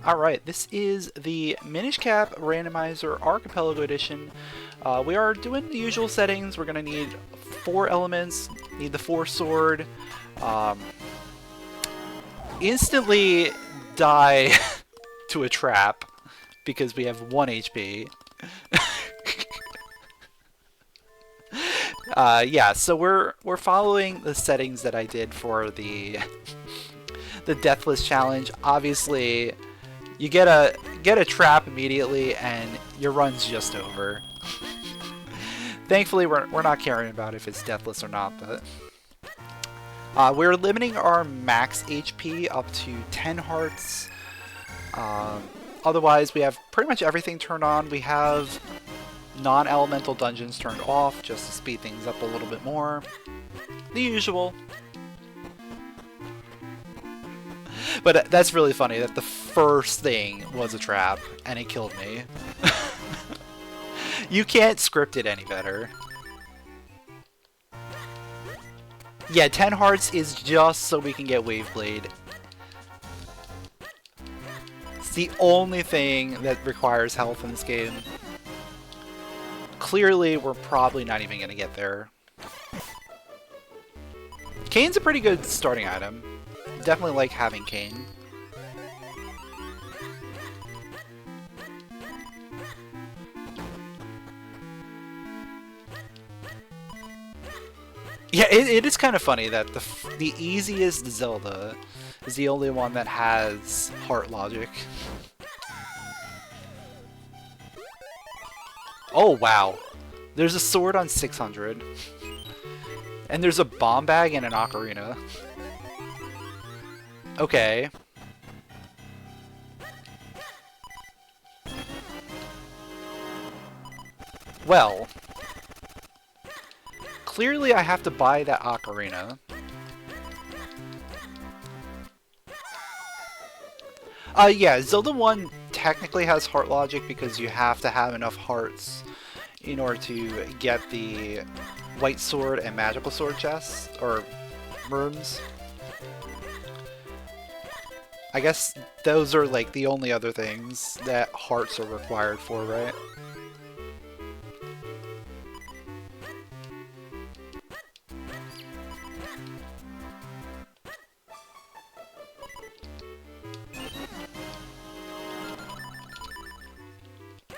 Alright, this is the Minish Cap Randomizer Archipelago Edition. We are doing the usual settings. We're going to need 4 elements, need the 4 sword, instantly die to a trap because we have 1 HP. Yeah, so we're following the settings that I did for the Deathless challenge. Obviously, you get a trap immediately, and your run's just over. Thankfully, we're not caring about if it's deathless or not, but we're limiting our max HP up to 10 hearts. Otherwise, we have pretty much everything turned on. We have non-elemental dungeons turned off just to speed things up a little bit more. The usual. But that's really funny that the first thing was a trap, and it killed me. You can't script it any better. Yeah, 10 hearts is just so we can get Wave Blade. It's the only thing that requires health in this game. Clearly, we're probably not even going to get there. Cane's a pretty good starting item. Definitely like having Cane. Yeah, it is kind of funny that the easiest Zelda is the only one that has heart logic. Oh wow, there's a sword on 600, and there's a bomb bag and an ocarina. Okay. Well, clearly I have to buy that ocarina. Yeah, Zelda 1 technically has heart logic because you have to have enough hearts in order to get the white sword and magical sword chests, or rooms. I guess those are like the only other things that hearts are required for, right?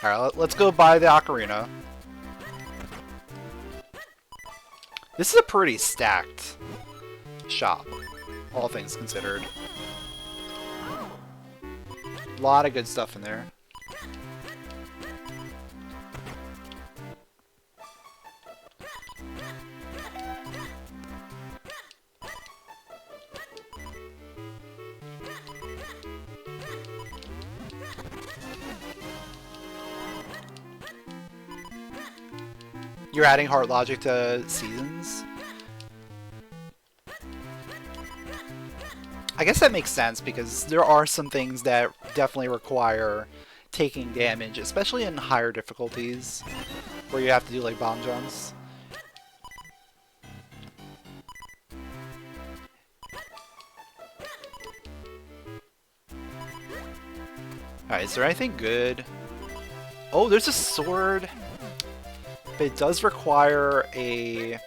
Alright, let's go buy the ocarina. This is a pretty stacked shop, all things considered. A lot of good stuff in there. You're adding heart logic to seasons? I guess that makes sense because there are some things that definitely require taking damage, especially in higher difficulties where you have to do like bomb jumps. Alright, is there anything good? Oh, there's a sword, but it does require a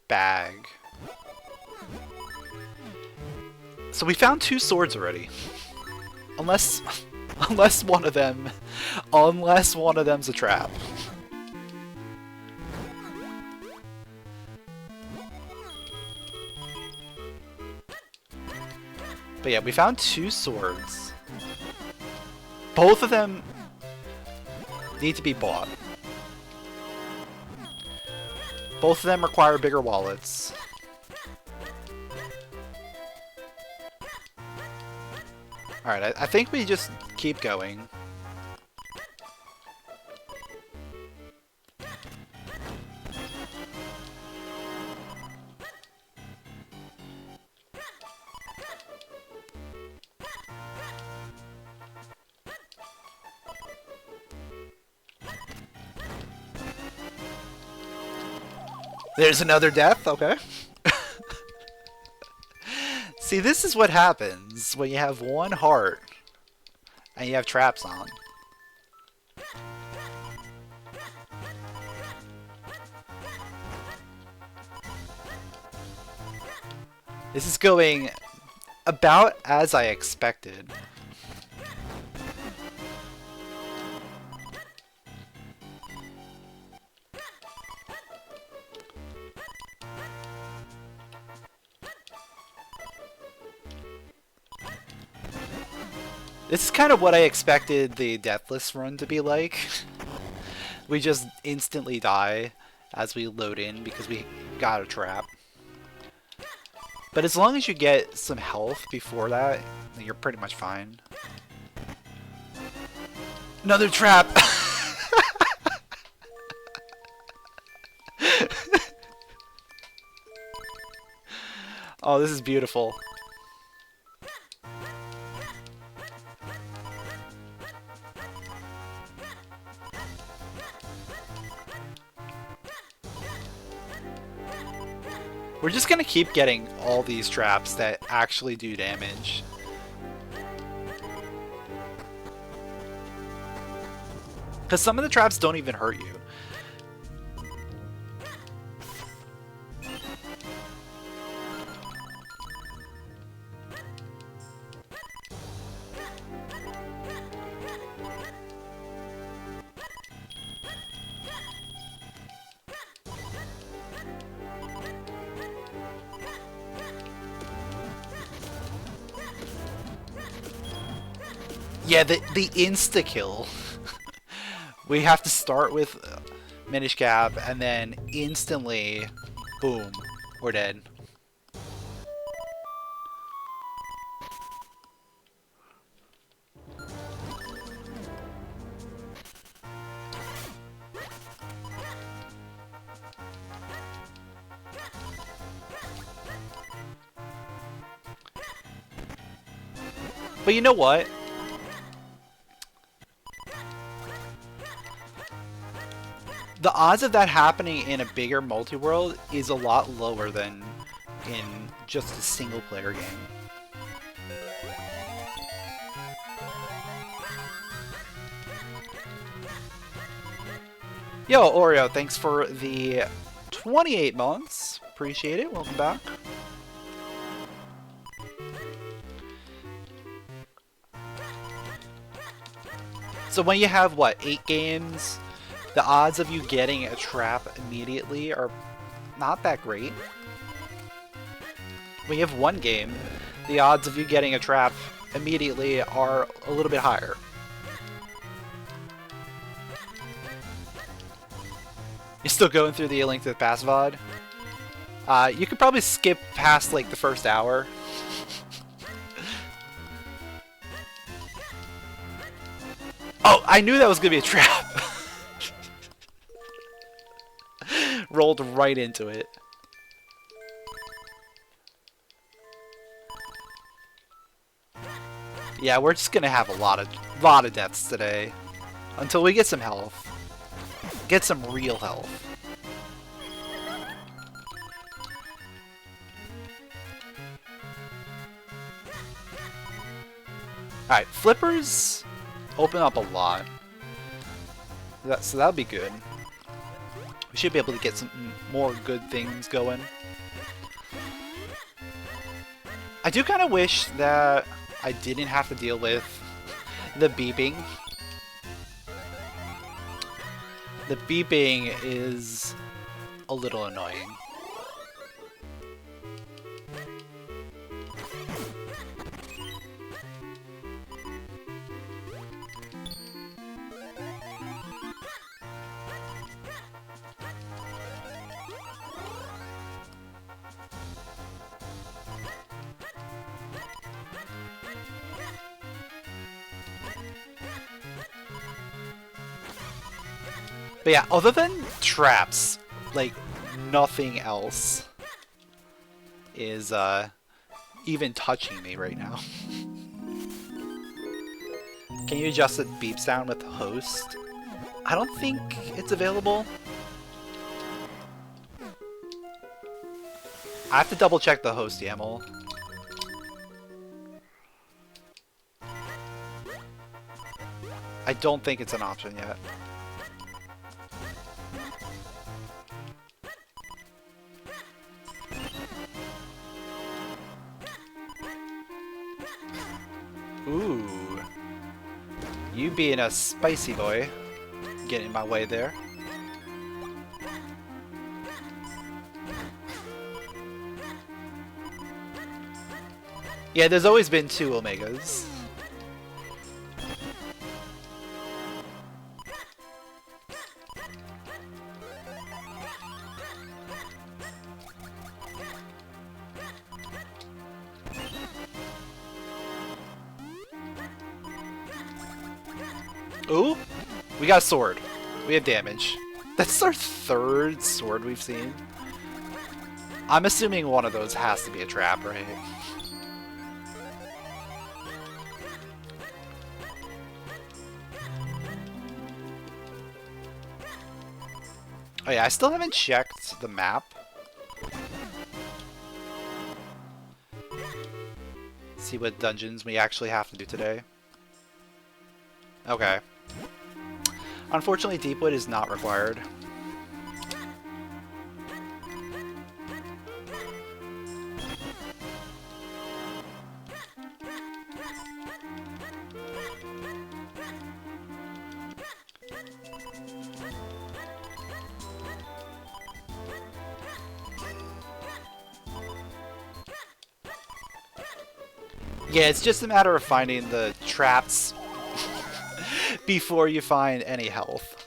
bag. So we found 2 swords already. Unless one of them's a trap. But yeah, we found 2 swords. Both of them need to be bought. Both of them require bigger wallets. Alright, I think we just keep going. There's another death, okay. See, this is what happens when you have one heart and you have traps on. This is going about as I expected. This is kind of what I expected the Deathless run to be like. We just instantly die as we load in because we got a trap. But as long as you get some health before that, you're pretty much fine. Another trap! Oh, this is beautiful. We're just gonna keep getting all these traps that actually do damage. Because some of the traps don't even hurt you. Yeah, the insta-kill. We have to start with Minish Cap and then instantly, boom, we're dead. But you know what? The odds of that happening in a bigger multi-world is a lot lower than in just a single-player game. Yo, Oreo, thanks for the 28 months. Appreciate it. Welcome back. So when you have, what, 8 games, the odds of you getting a trap immediately are not that great. When you have 1 game, the odds of you getting a trap immediately are a little bit higher. You're still going through the A Link to the Past VOD? You could probably skip past like the first hour. Oh, I knew that was gonna be a trap. Rolled right into it. Yeah, we're just gonna have a lot of deaths today until we get some health. Get some real health. Alright, flippers open up a lot. So that'll be good. We should be able to get some more good things going. I do kind of wish that I didn't have to deal with the beeping. The beeping is a little annoying. But yeah, other than traps, like, nothing else is even touching me right now. Can you adjust the beep sound with host? I don't think it's available. I have to double check the host YAML. I don't think it's an option yet. Ooh. You being a spicy boy. Getting in my way there. Yeah, there's always been 2 Omegas. Ooh, we got a sword. We have damage. That's our 3rd sword we've seen. I'm assuming one of those has to be a trap, right? Oh yeah, I still haven't checked the map. See what dungeons we actually have to do today. Okay. Unfortunately, Deepwood is not required. Yeah, it's just a matter of finding the traps before you find any health.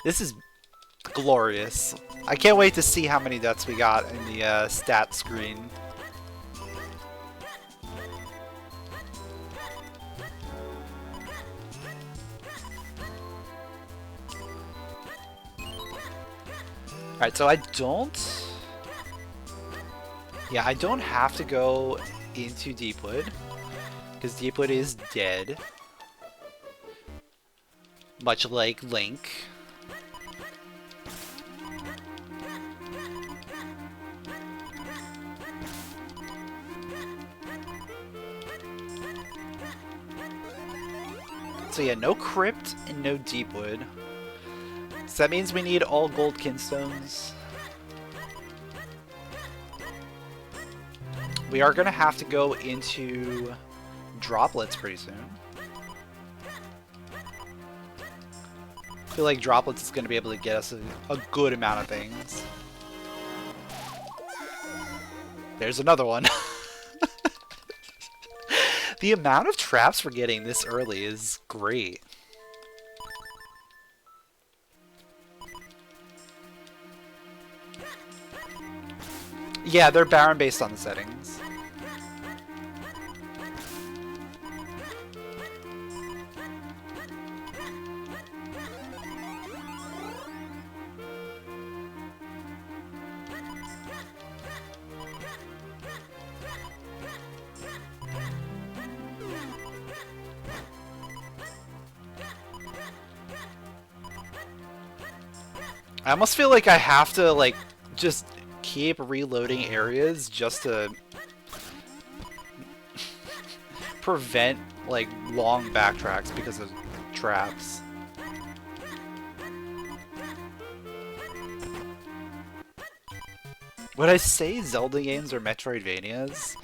This is glorious. I can't wait to see how many deaths we got in the stat screen. Alright, so I don't... Yeah, I don't have to go into Deepwood, because Deepwood is dead. Much like Link. So yeah, no Crypt and no Deepwood. So that means we need all gold kinstones. We are gonna have to go into droplets pretty soon. I feel like droplets is gonna be able to get us a good amount of things. There's another one. The amount of traps we're getting this early is great. Yeah, they're Baron based on the settings. I almost feel like I have to, like, just keep reloading areas just to prevent, like, long backtracks because of traps. Would I say Zelda games are Metroidvanias?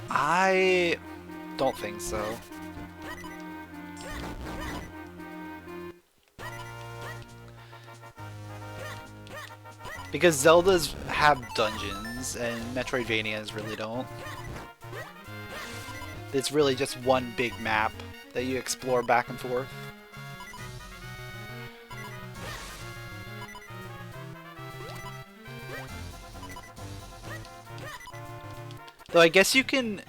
I don't think so. Because Zeldas have dungeons, and Metroidvanias really don't. It's really just one big map that you explore back and forth. Though I guess you can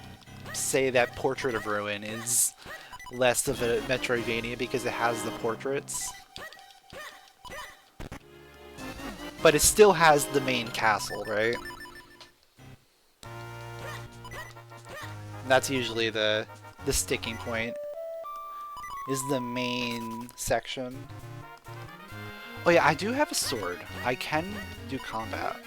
say that Portrait of Ruin is less of a Metroidvania because it has the portraits. But it still has the main castle, right? And that's usually the sticking point, is the main section. Oh yeah, I do have a sword. I can do combat.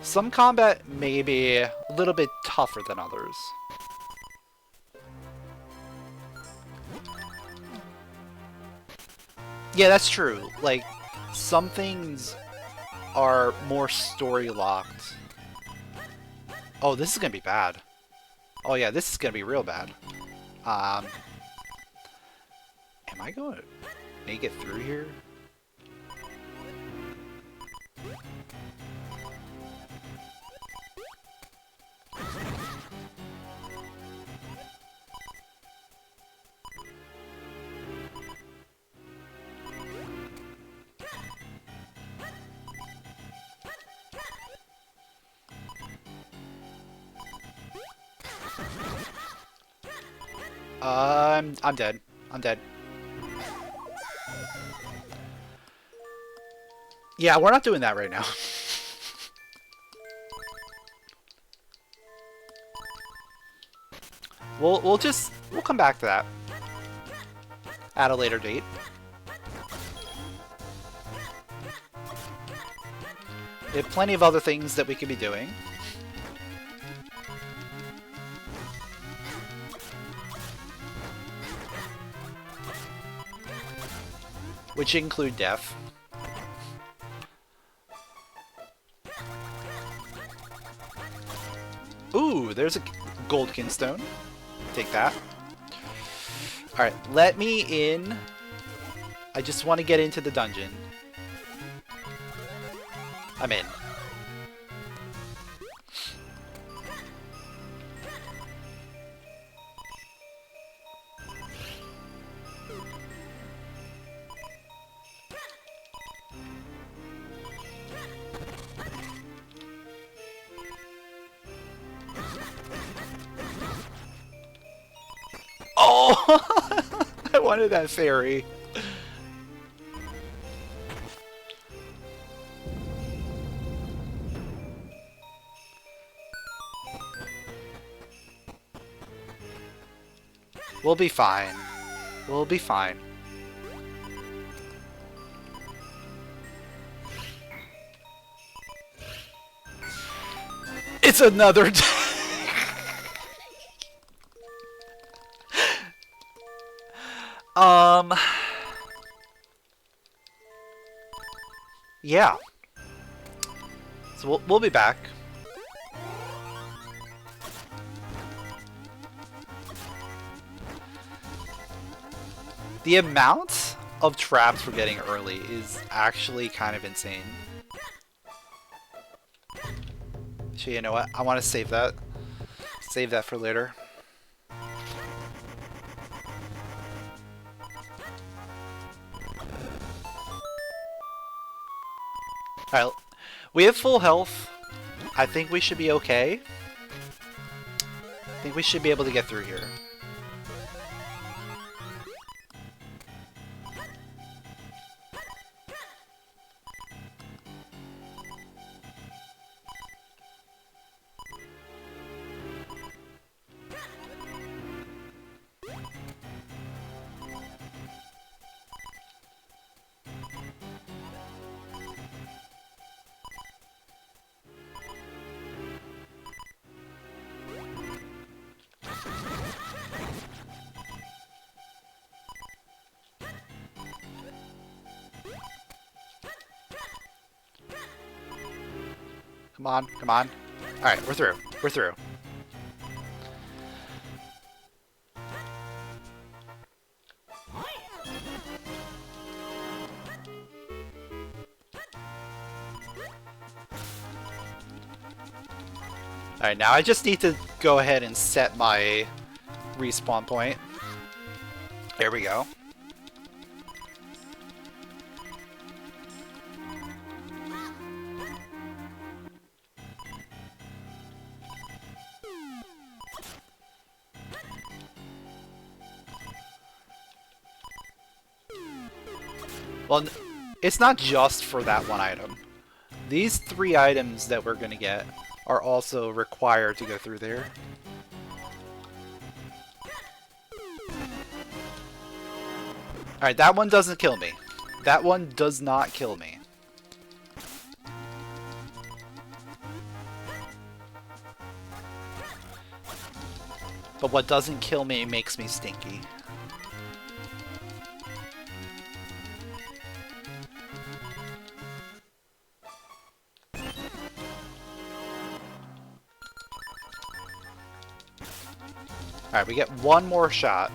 Some combat may be a little bit tougher than others. Yeah, that's true. Like, some things are more story locked. Oh, this is gonna be bad. Oh yeah, this is gonna be real bad. Am I going to make it through here? I'm dead. I'm dead. Yeah, we're not doing that right now. we'll come back to that at a later date. We have plenty of other things that we could be doing. Which include death. Ooh, there's a gold kinstone. Take that. Alright, let me in. I just want to get into the dungeon. I'm in. Oh! I wanted that fairy. We'll be fine. We'll be fine. It's another yeah. So we'll be back. The amount of traps we're getting early is actually kind of insane. So you know what? I want to save that. Save that for later. Alright, we have full health. I think we should be okay. I think we should be able to get through here. Come on, come on. Alright, we're through. We're through. Alright, now I just need to go ahead and set my respawn point. There we go. Well, it's not just for that one item. These 3 items that we're gonna get are also required to go through there. Alright, that one doesn't kill me. That one does not kill me. But what doesn't kill me makes me stinky. Alright, we get one more shot.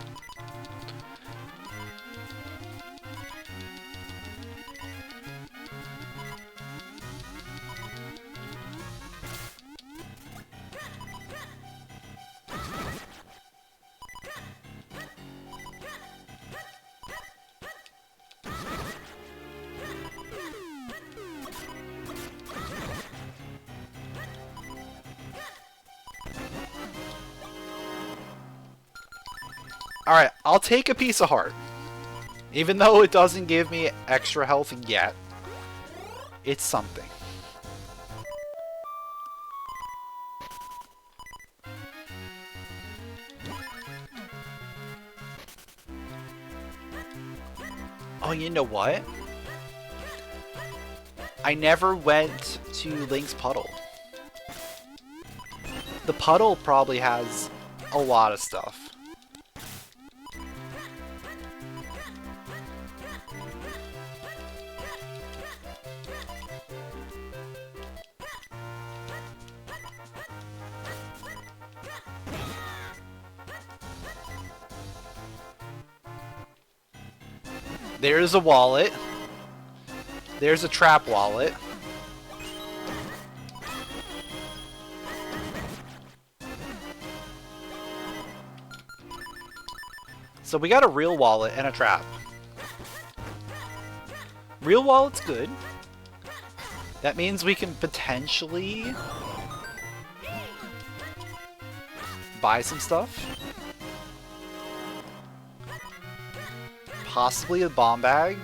Alright, I'll take a piece of heart. Even though it doesn't give me extra health yet. It's something. Oh, you know what? I never went to Link's puddle. The puddle probably has a lot of stuff. There's a wallet. There's a trap wallet. So we got a real wallet and a trap. Real wallet's good. That means we can potentially buy some stuff. Possibly a bomb bag.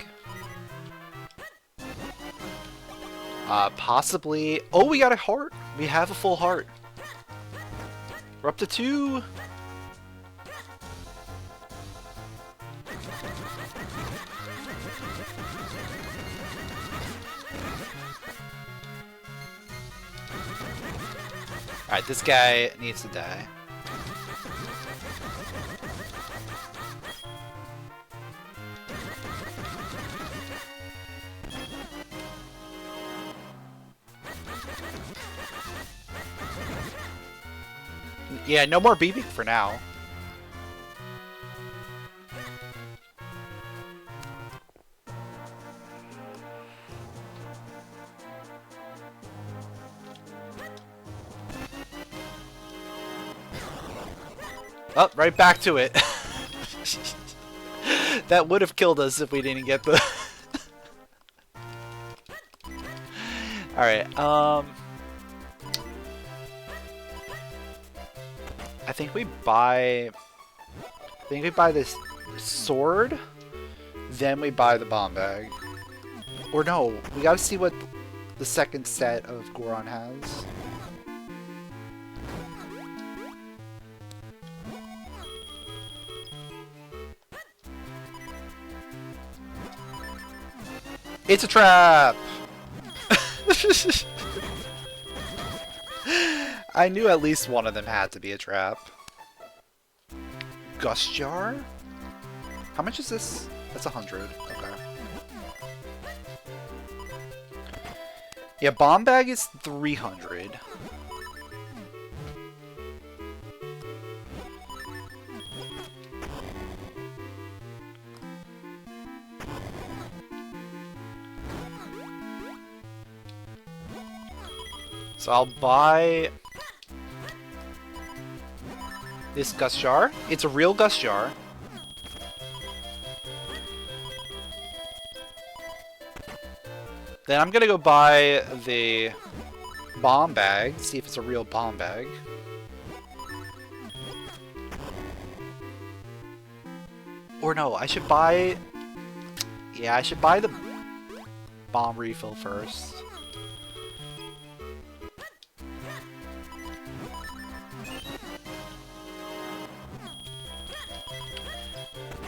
Possibly... Oh, we got a heart! We have a full heart. We're up to 2. Alright, this guy needs to die. Yeah, no more beeping for now. Oh, right back to it. That would have killed us if we didn't get the... Alright, I think we buy this sword, then we buy the bomb bag. Or no, we gotta see what the second set of Goron has. It's a trap! I knew at least one of them had to be a trap. Gust jar? How much is this? That's 100. Okay. Yeah, bomb bag is 300. So I'll buy this gust jar. It's a real gust jar. Then I'm gonna go buy the bomb bag, see if it's a real bomb bag. Or no, I should buy... Yeah, I should buy the bomb refill first.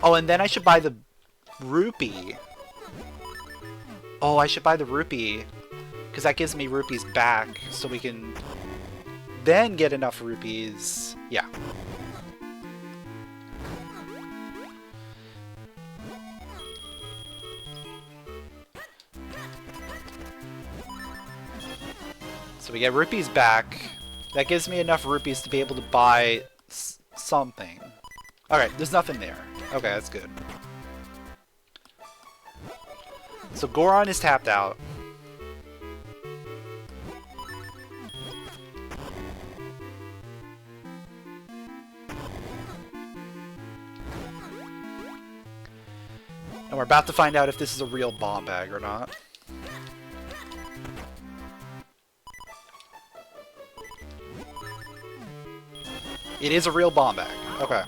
Oh, and then I should buy the rupee. Oh, I should buy the rupee. Because that gives me rupees back, so we can then get enough rupees. Yeah. So we get rupees back. That gives me enough rupees to be able to buy something. Alright, there's nothing there. Okay, that's good. So Goron is tapped out. And we're about to find out if this is a real bomb bag or not. It is a real bomb bag. Okay.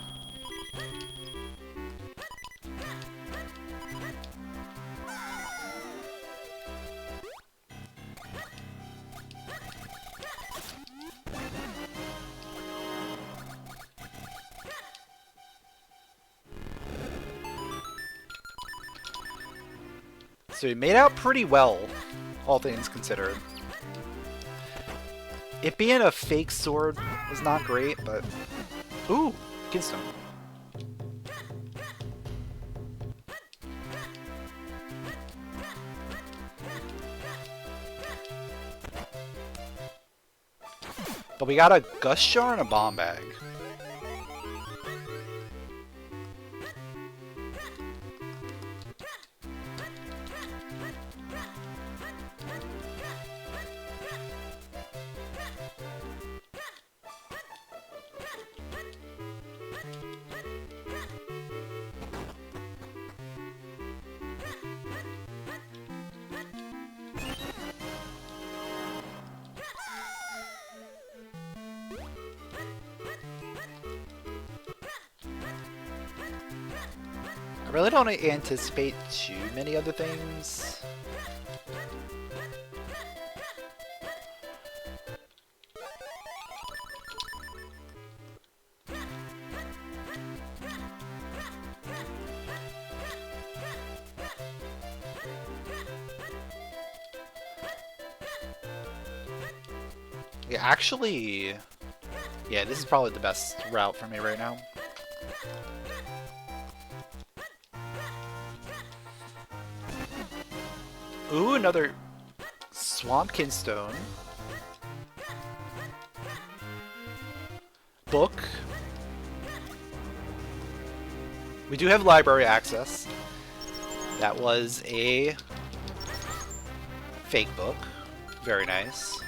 So he made out pretty well, all things considered. It being a fake sword was not great, but... Ooh! Kinstone. But we got a Gust Jar and a bomb bag. I really don't anticipate too many other things. Yeah, actually, yeah, this is probably the best route for me right now. Ooh, another Swamp Kinstone. Book. We do have library access. That was a fake book. Very nice.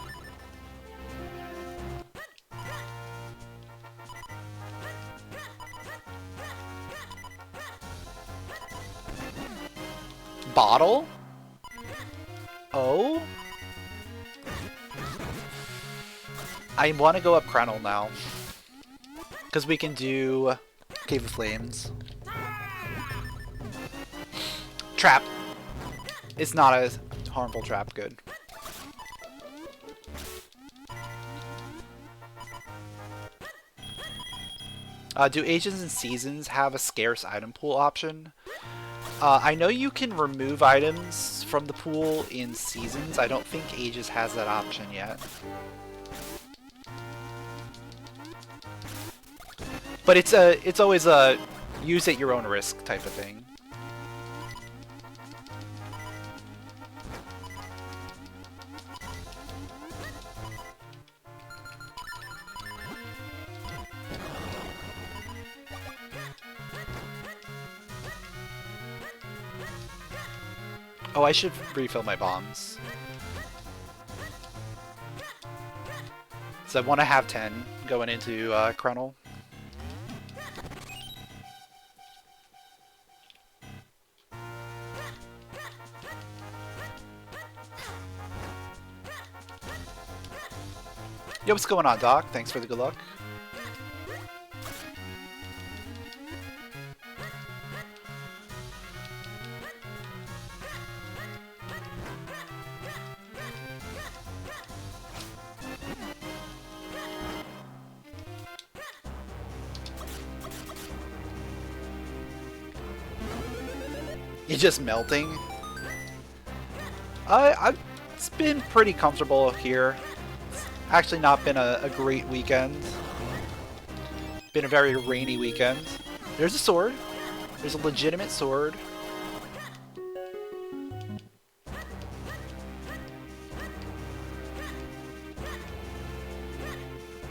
Bottle? Oh? I want to go up Krenel now. Because we can do Cave of Flames. Trap. It's not a harmful trap. Good. Do Ages and Seasons have a scarce item pool option? I know you can remove items from the pool in Seasons. I don't think Ages has that option yet. But it's always a use at your own risk type of thing. Oh, I should refill my bombs. So I want to have 10 going into Krenel. Yo, what's going on, Doc? Thanks for the good luck. You're just melting. It's been pretty comfortable here. It's actually not been a great weekend. Been a very rainy weekend. There's a sword. There's a legitimate sword.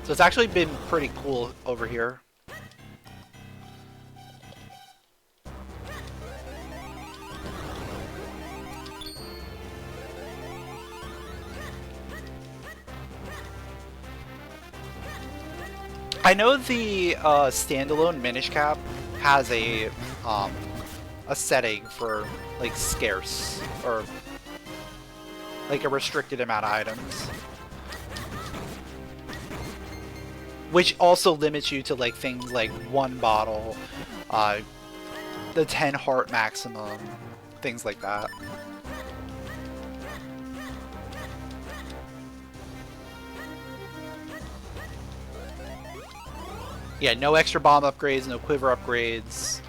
So it's actually been pretty cool over here. I know the standalone Minish Cap has a setting for like scarce or like a restricted amount of items, which also limits you to like things like 1 bottle, the 10 heart maximum, things like that. Yeah, no extra bomb upgrades, no quiver upgrades.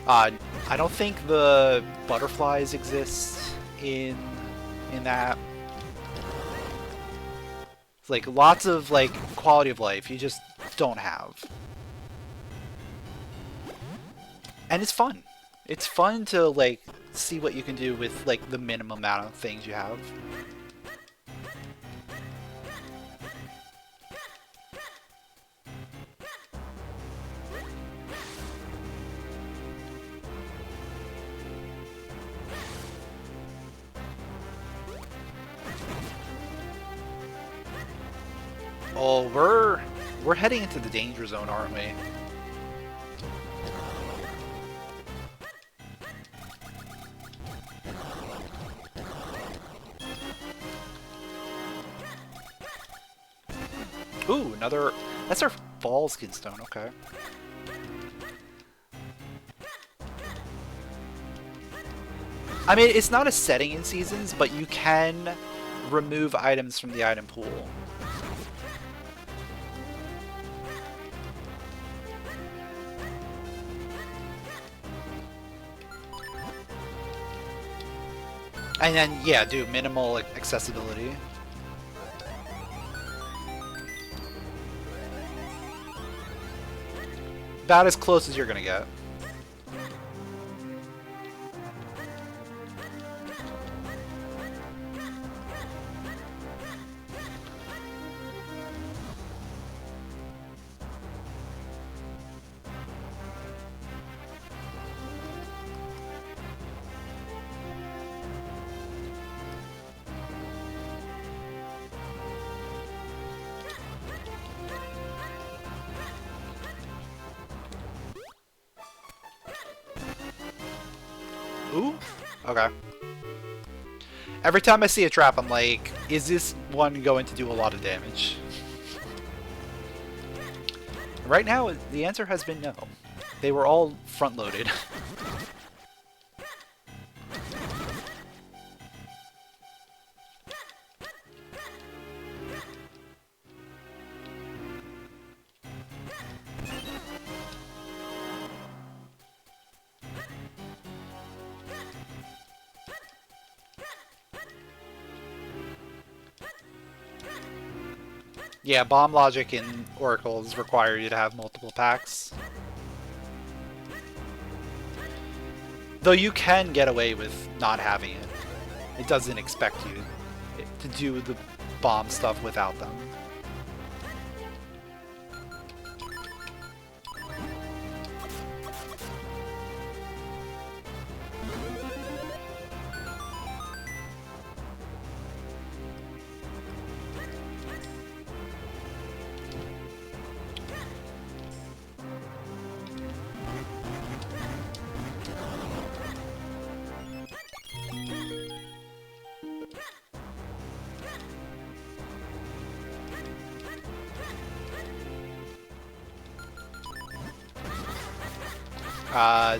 I don't think the butterflies exist in that. It's like lots of like quality of life you just don't have. And it's fun. It's fun to like see what you can do with like the minimum amount of things you have. Oh, we're heading into the danger zone, aren't we? Ooh, another... That's our fall skin stone, okay. I mean, it's not a setting in Seasons, but you can remove items from the item pool. And then, yeah, do minimal accessibility. About as close as you're gonna get. Ooh, okay. Every time I see a trap, I'm like, is this one going to do a lot of damage? Right now, the answer has been no. They were all front-loaded. Yeah, bomb logic in oracles require you to have multiple packs. Though you can get away with not having it. It doesn't expect you to do the bomb stuff without them.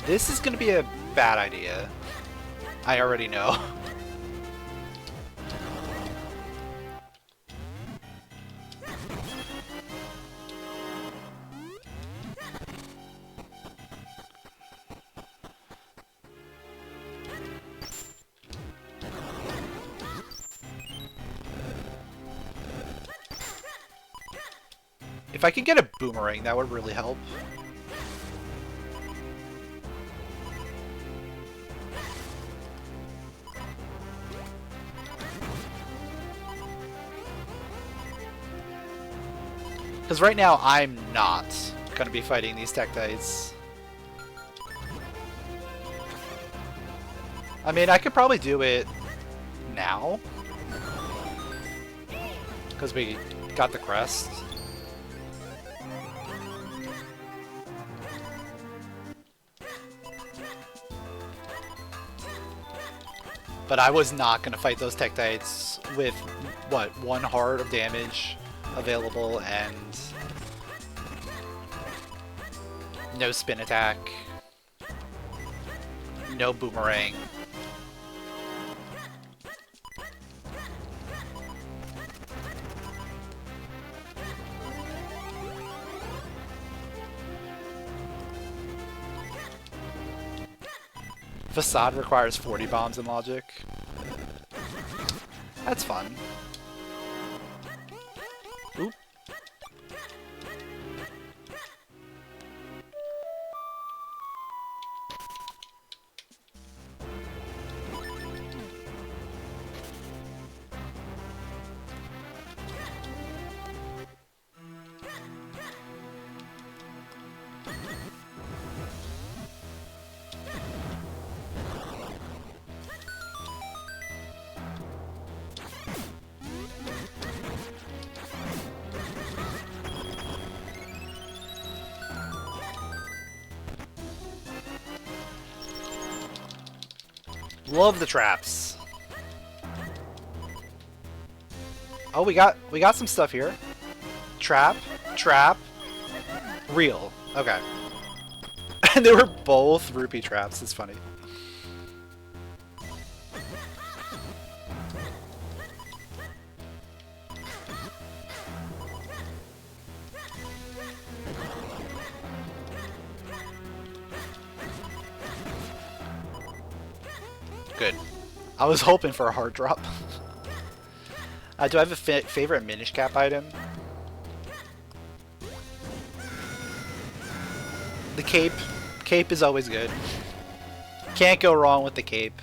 This is gonna be a bad idea. I already know. If I could get a boomerang, that would really help. Because right now I'm not going to be fighting these Tektites. I mean, I could probably do it now. Because we got the crest. But I was not going to fight those Tektites with, what, 1 heart of damage available and no spin attack, no boomerang. Facade requires 40 bombs in logic. That's fun. Oop. Love the traps. Oh, we got some stuff here. Trap, trap, real. Okay. And they were both rupee traps. It's funny. Good. I was hoping for a hard drop. Do I have a favorite Minish Cap item? The cape. Cape is always good. Can't go wrong with the cape.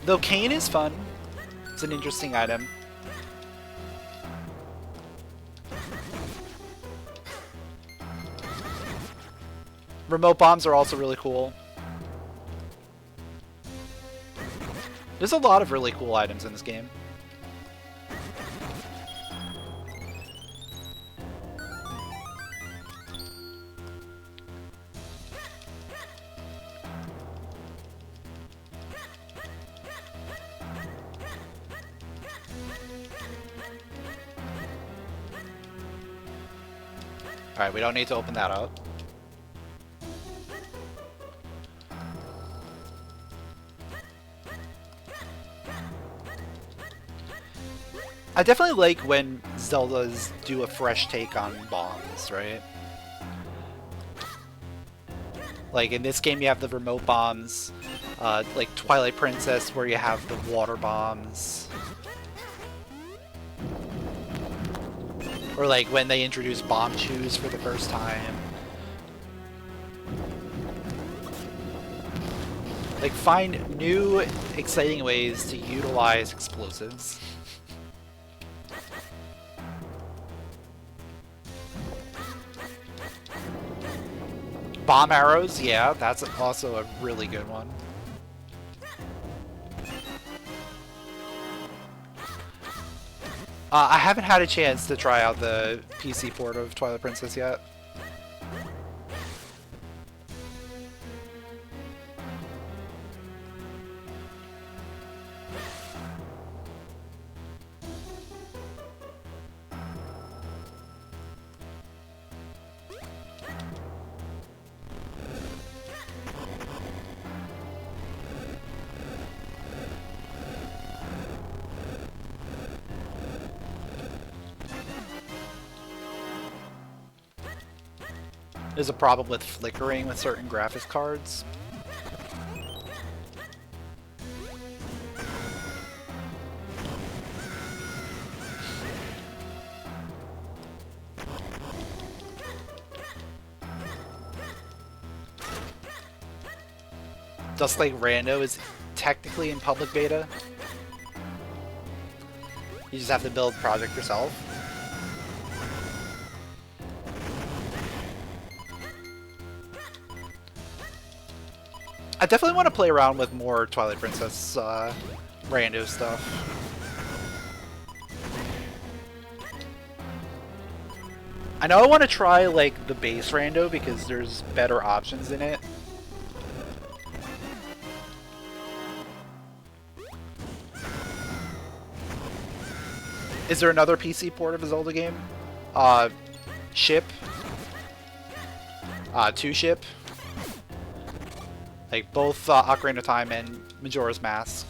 Though cane is fun. It's an interesting item. Remote bombs are also really cool. There's a lot of really cool items in this game. Alright, we don't need to open that up. I definitely like when Zeldas do a fresh take on bombs, right? Like in this game you have the remote bombs, like Twilight Princess where you have the water bombs. Or like when they introduce bomb chews for the first time. Like find new, exciting ways to utilize explosives. Bomb arrows, yeah, that's also a really good one. I haven't had a chance to try out the PC port of Twilight Princess yet. There's a problem with flickering with certain graphics cards. Just like Rando is technically in public beta. You just have to build project yourself. I definitely want to play around with more Twilight Princess Rando stuff. I know I want to try like the base Rando because there's better options in it. Is there another PC port of a Zelda game? Ship. Two Ship. Like both Ocarina of Time and Majora's Mask.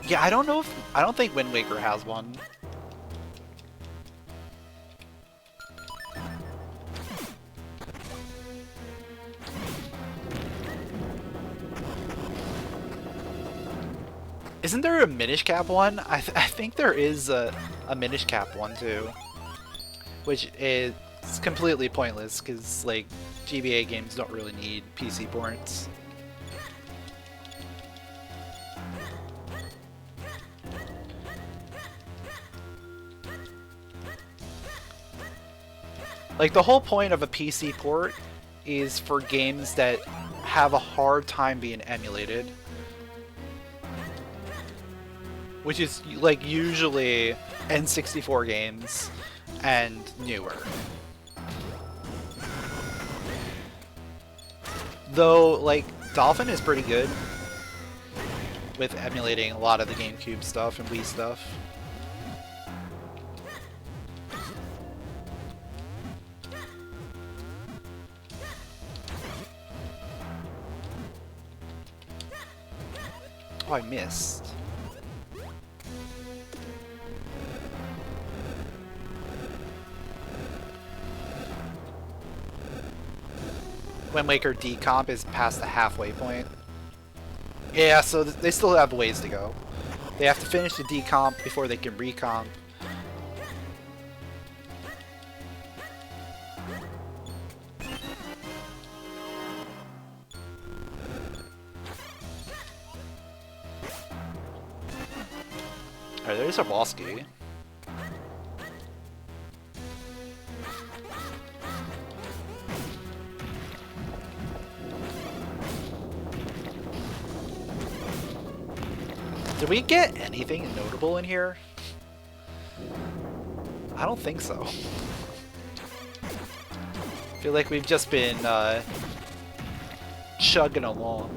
Yeah, I don't know if... I don't think Wind Waker has one. Isn't there a Minish Cap one? I think there is a Minish Cap one too. Which is completely pointless because, like, GBA games don't really need PC ports. Like, the whole point of a PC port is for games that have a hard time being emulated. Which is, like, usually N64 games and newer. Though, like, Dolphin is pretty good with emulating a lot of the GameCube stuff and Wii stuff. Oh, I missed. Wind Waker decomp is past the halfway point. Yeah, so they still have ways to go. They have to finish the decomp before they can recomp. Alright, there's a Bosky. Did we get anything notable in here? I don't think so. I feel like we've just been chugging along.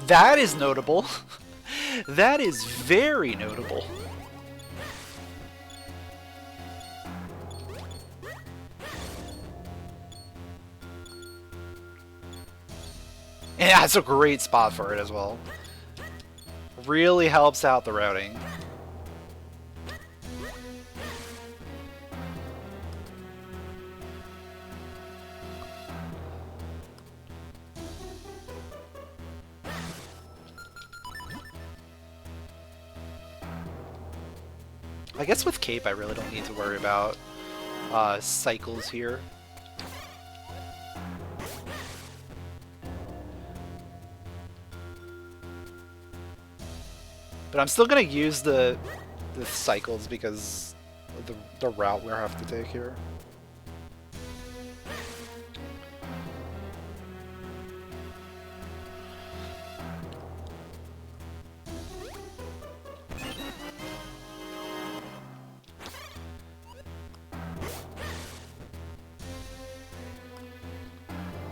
That is notable. That is very notable. Yeah, it's a great spot for it as well. Really helps out the routing. I guess with Cape I really don't need to worry about cycles here. But I'm still gonna use the cycles because of the route we have to take here.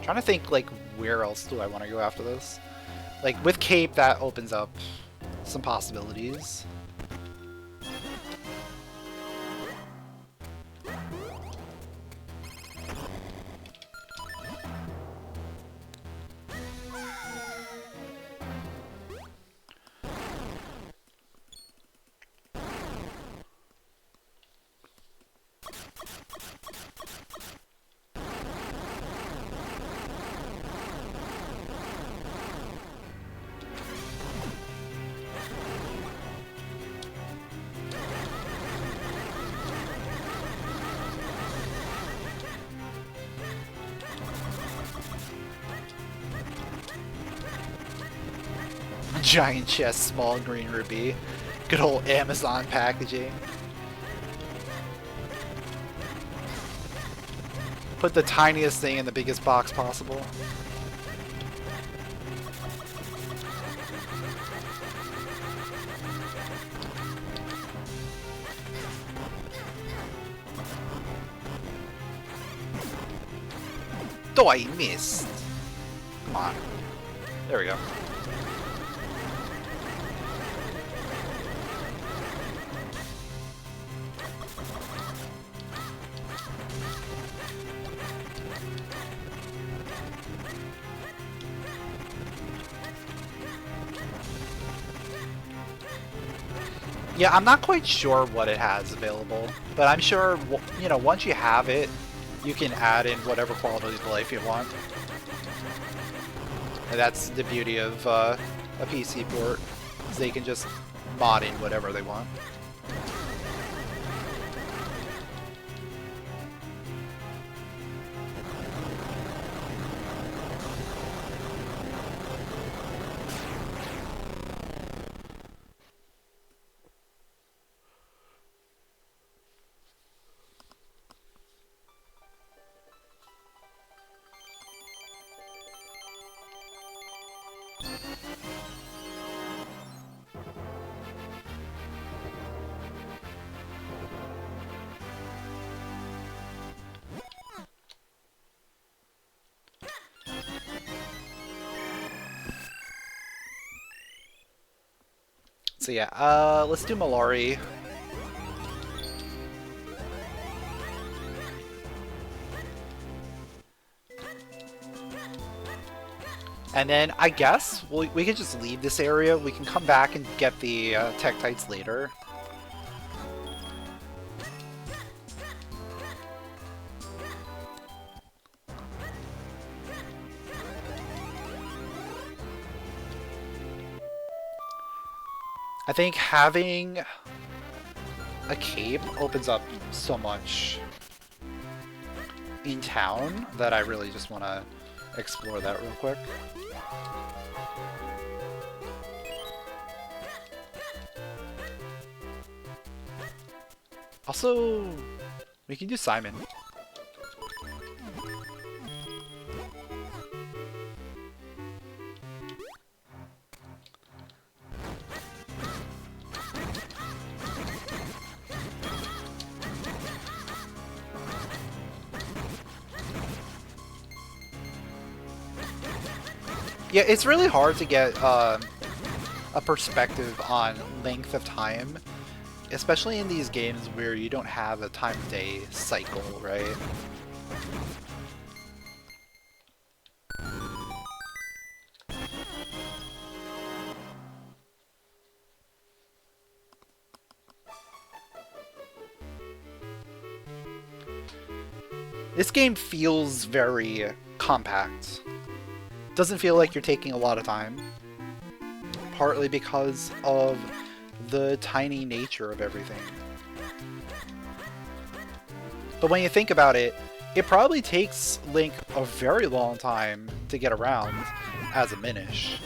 trying to think, like, where else do I want to go after this? Like, with Cape, that opens up some possibilities. Giant chest, small green rupee. Good old Amazon packaging. Put the tiniest thing in the biggest box possible. Oh, I missed. Come on. There we go. Yeah, I'm not quite sure what it has available, but I'm sure, you know, once you have it, you can add in whatever quality of life you want. And that's the beauty of a PC port, is they can just mod in whatever they want. So yeah, let's do Malari. And then I guess we could just leave this area. We can come back and get the Tektites later. I think having a cape opens up so much in town that I really just want to explore that real quick. Also, we can do Simon. Yeah, it's really hard to get a perspective on length of time, especially in these games where you don't have a time of day cycle, right? This game feels very compact. Doesn't feel like you're taking a lot of time, partly because of the tiny nature of everything. But when you think about it, it probably takes Link a very long time to get around as a Minish.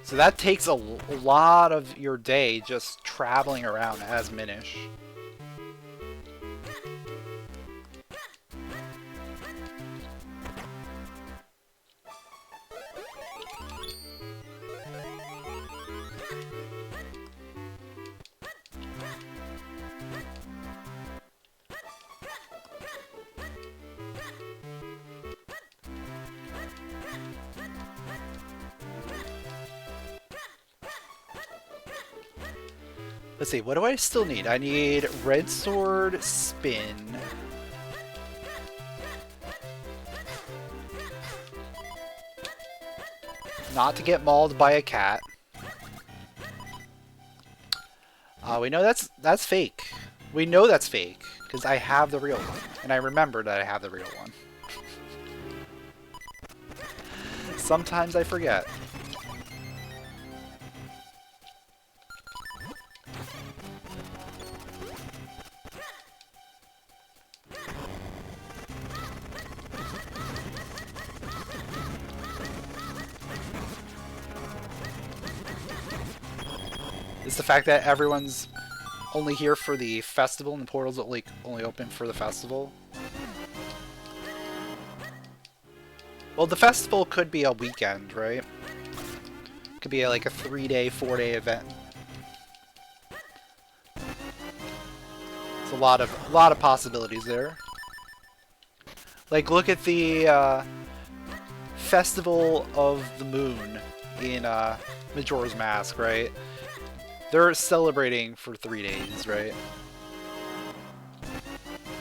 So that takes a lot of your day just traveling around as Minish. Let's see, what do I still need? I need red sword, spin. Not to get mauled by a cat. We know that's fake. We know that's fake, because I have the real one. And I remember that I have the real one. Sometimes I forget. It's the fact that everyone's only here for the festival and the portal's only open for the festival. Well, the festival could be a weekend, right? Could be like a 3-day, 4-day event. It's a lot of possibilities there. Like, look at the Festival of the Moon in Majora's Mask, right? They're celebrating for 3 days, right?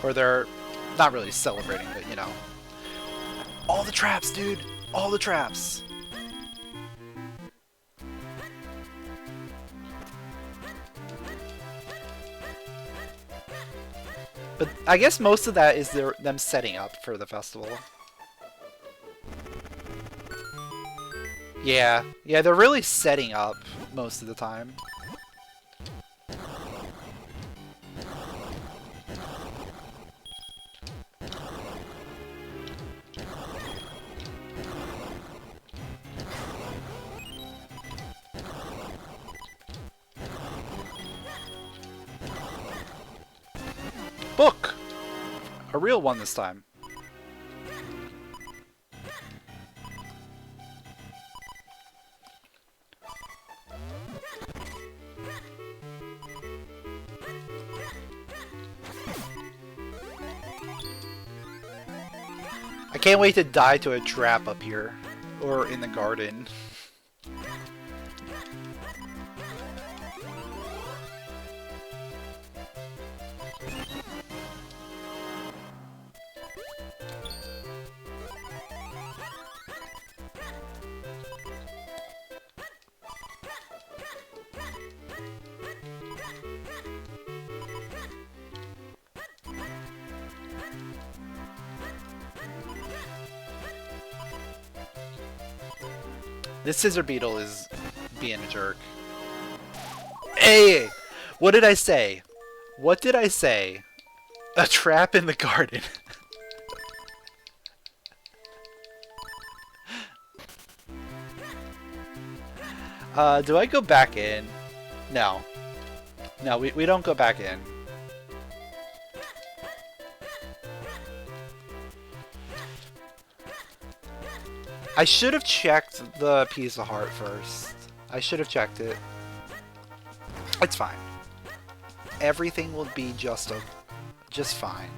Or they're not really celebrating, but you know. All the traps, dude! All the traps! But I guess most of that is them setting up for the festival. Yeah, they're really setting up most of the time. Book! A real one this time. I can't wait to die to a trap up here. Or in the garden. This scissor beetle is being a jerk. Hey! What did I say? What did I say? A trap in the garden. Do I go back in? No. No, we don't go back in. I should have checked the piece of heart first. I should have checked it. It's fine. Everything will be just fine.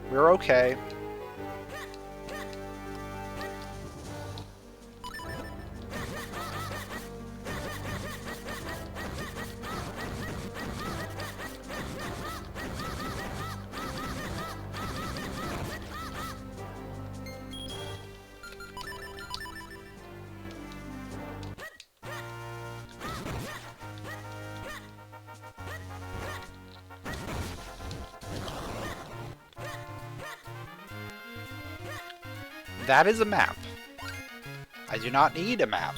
We're okay. That is a map. I do not need a map.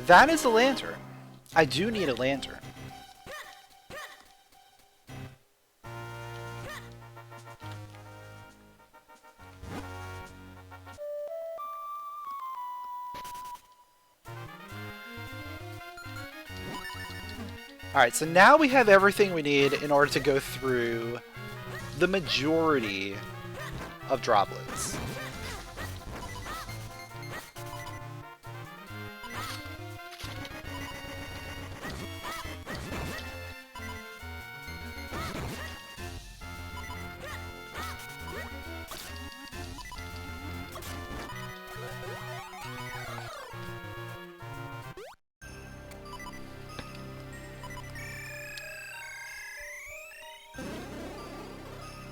That is a lantern. I do need a lantern. Alright, so now we have everything we need in order to go through the majority of droplets.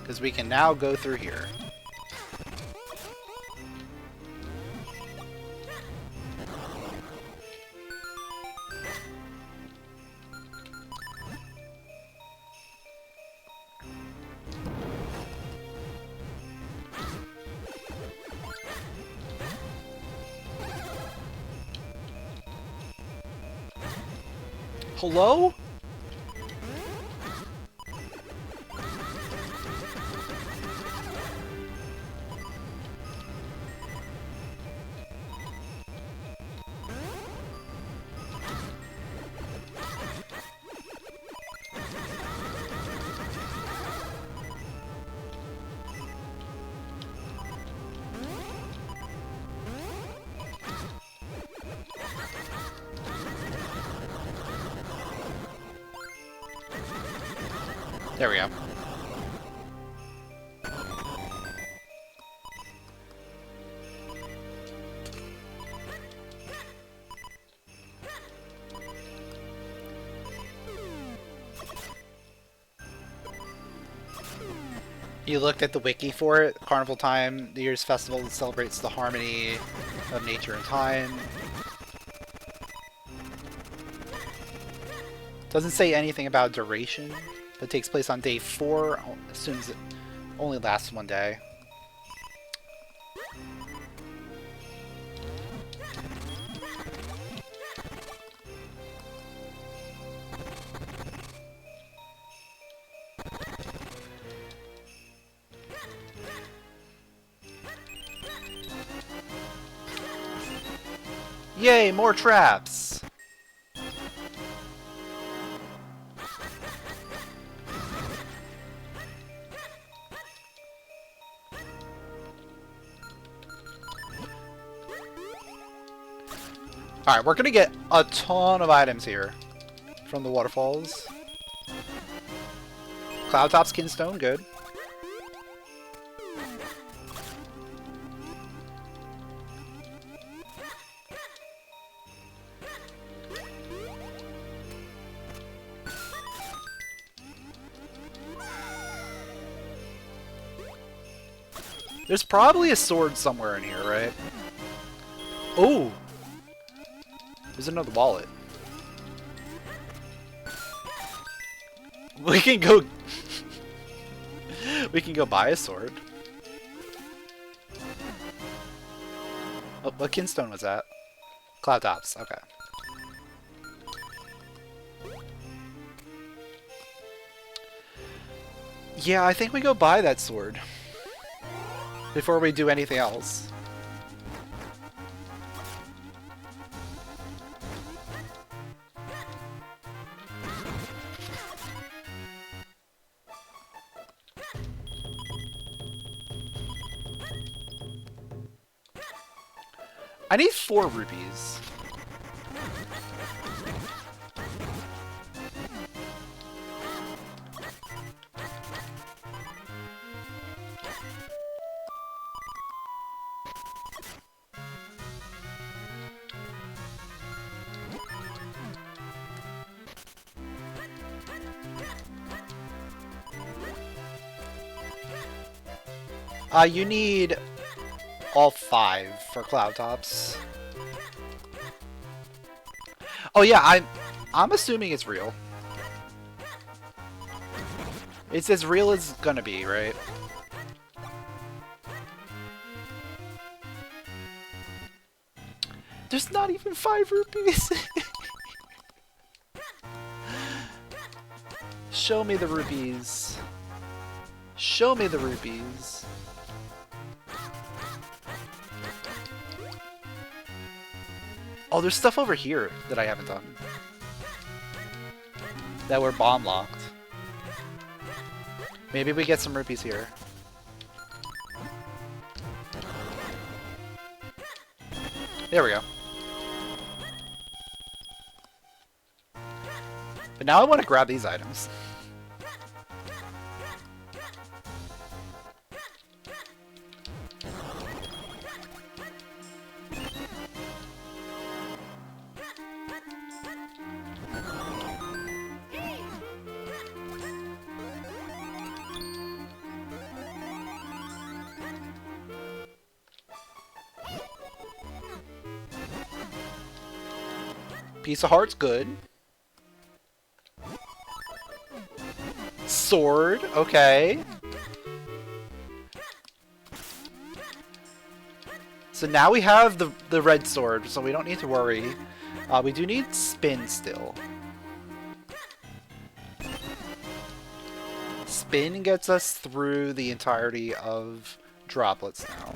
Because we can now go through here. Hello? There we go. You looked at the wiki for it. Carnival time, New Year's festival that celebrates the harmony of nature and time. Doesn't say anything about duration, but takes place on day 4. Assumes it only lasts one day. Yay, more traps! Alright, we're gonna get a ton of items here from the waterfalls. Cloud Top Skinstone, good. There's probably a sword somewhere in here, right? Oh! There's another wallet. We can go... we can go buy a sword. Oh, what kinstone was that? Cloud Tops, okay. Yeah, I think we go buy that sword before we do anything else. I need 4 rupees. You need all 5 for Cloud Tops. Oh yeah, I'm assuming it's real. It's as real as it's gonna be, right? There's not even 5 rupees. Show me the rupees. Show me the rupees. Oh, there's stuff over here that I haven't done. That were bomb locked. Maybe we get some rupees here. There we go. But now I want to grab these items. Piece of heart's good. Sword, okay. So now we have the red sword, so we don't need to worry. We do need spin still. Spin gets us through the entirety of droplets now.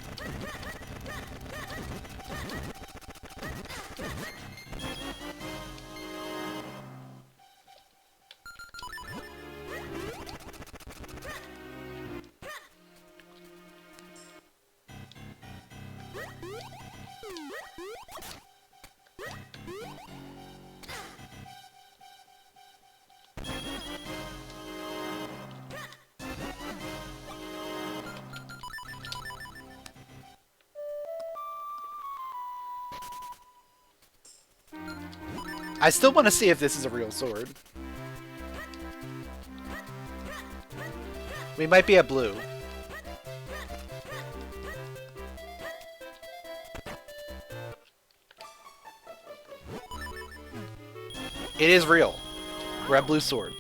I still want to see if this is a real sword. We might be at blue. It is real. We're at blue sword.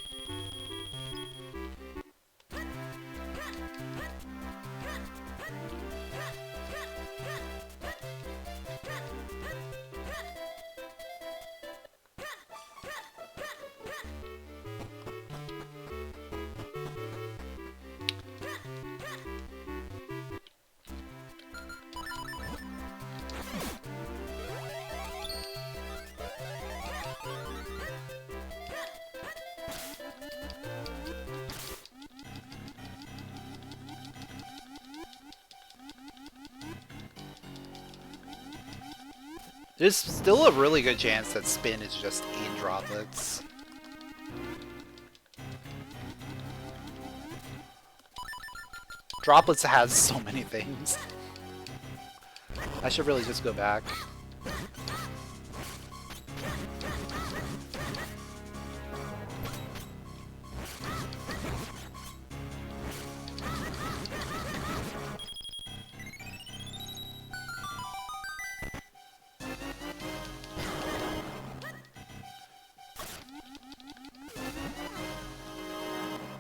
There's still a really good chance that spin is just in droplets. Droplets has so many things. I should really just go back.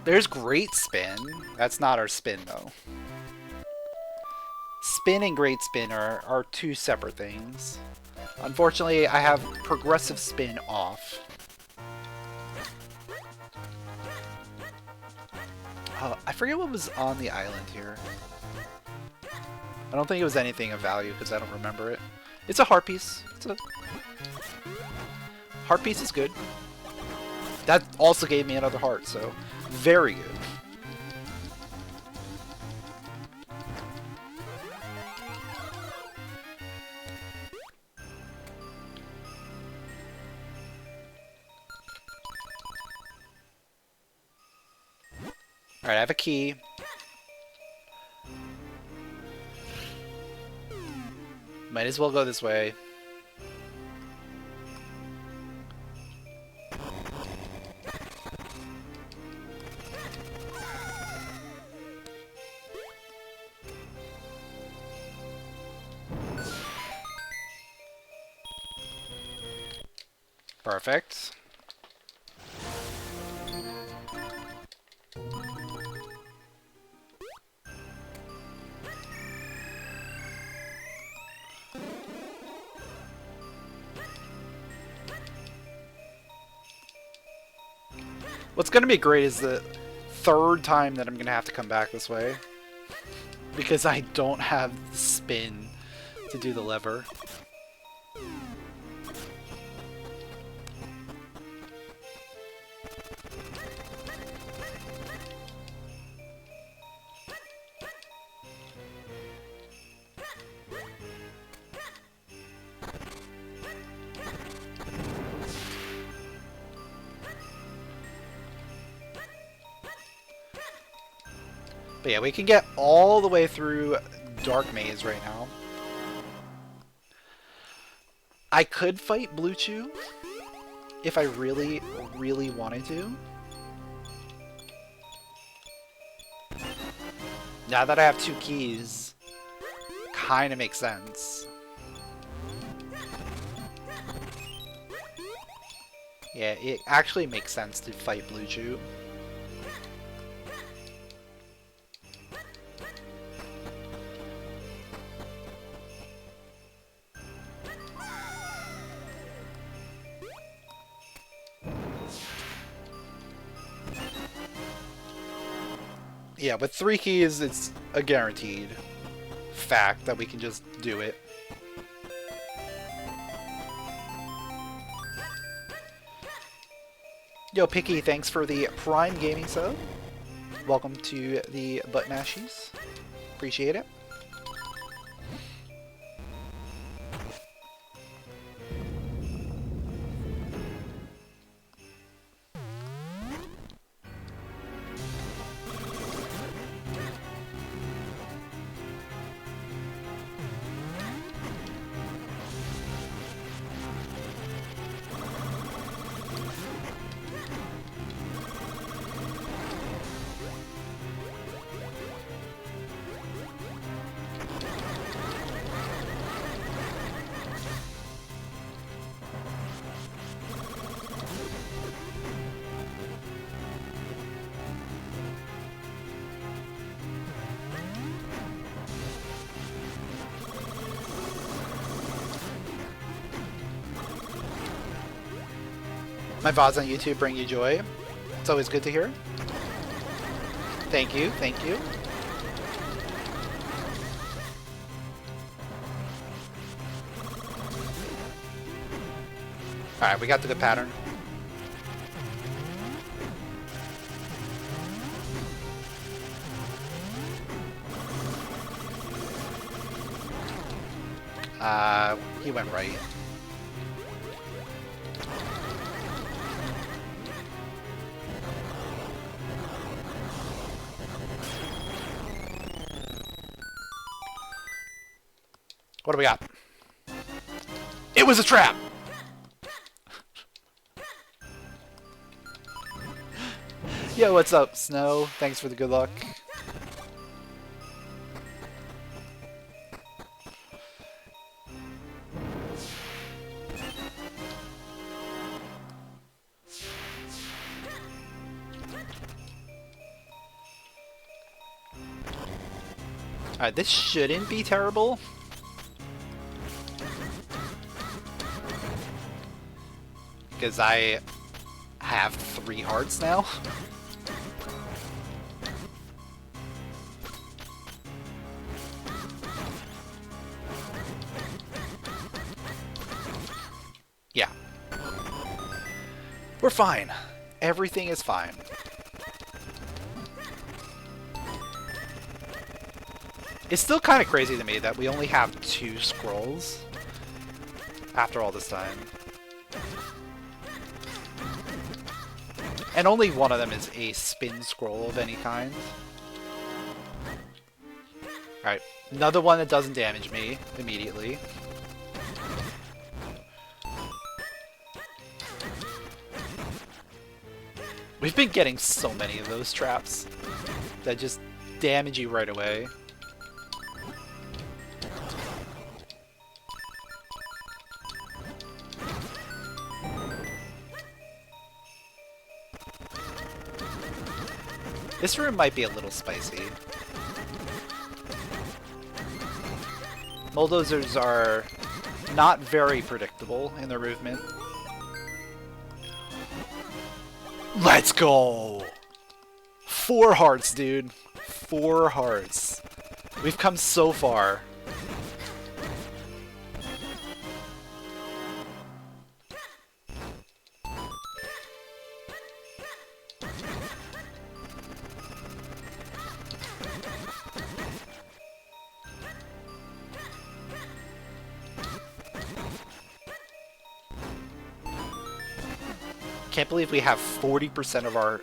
There's great spin. That's not our spin, though. Spin and great spin are two separate things. Unfortunately, I have progressive spin off. I forget what was on the island here. I don't think it was anything of value because I don't remember it. It's a heart piece. Heart piece is good. That also gave me another heart, so very good. Alright, I have a key. Might as well go this way. Perfect. What's going to be great is the third time that I'm going to have to come back this way. Because I don't have the spin to do the lever. But yeah, we can get all the way through Dark Maze right now. I could fight Blue Chew if I really, really wanted to. Now that I have 2 keys, kind of makes sense. Yeah, it actually makes sense to fight Blue Chew. Yeah, with 3 keys, it's a guaranteed fact that we can just do it. Yo, Picky, thanks for the Prime Gaming sub. Welcome to the Butt Mashies. Appreciate it. My VODs on YouTube bring you joy. It's always good to hear. Thank you, thank you. Alright, we got the good pattern. He went right. What do we got? It was a trap! Yo, what's up, Snow? Thanks for the good luck. Alright, this shouldn't be terrible. Because I have 3 hearts now. Yeah. We're fine. Everything is fine. It's still kind of crazy to me that we only have 2 scrolls after all this time. And only one of them is a spin scroll of any kind. Alright, another one that doesn't damage me immediately. We've been getting so many of those traps that just damage you right away. This room might be a little spicy. Bulldozers are not very predictable in their movement. Let's go! 4 hearts, dude. 4 hearts. We've come so far. Can't believe we have 40% of our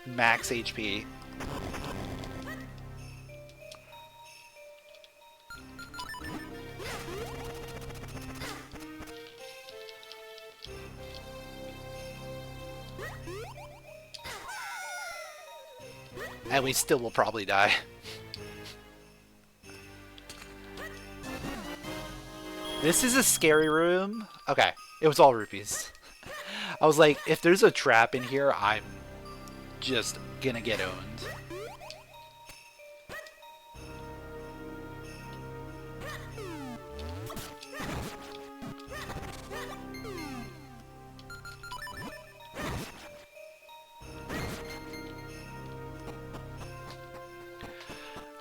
max HP. And we still will probably die. This is a scary room. Okay, it was all rupees. I was like, if there's a trap in here, I'm just gonna get owned.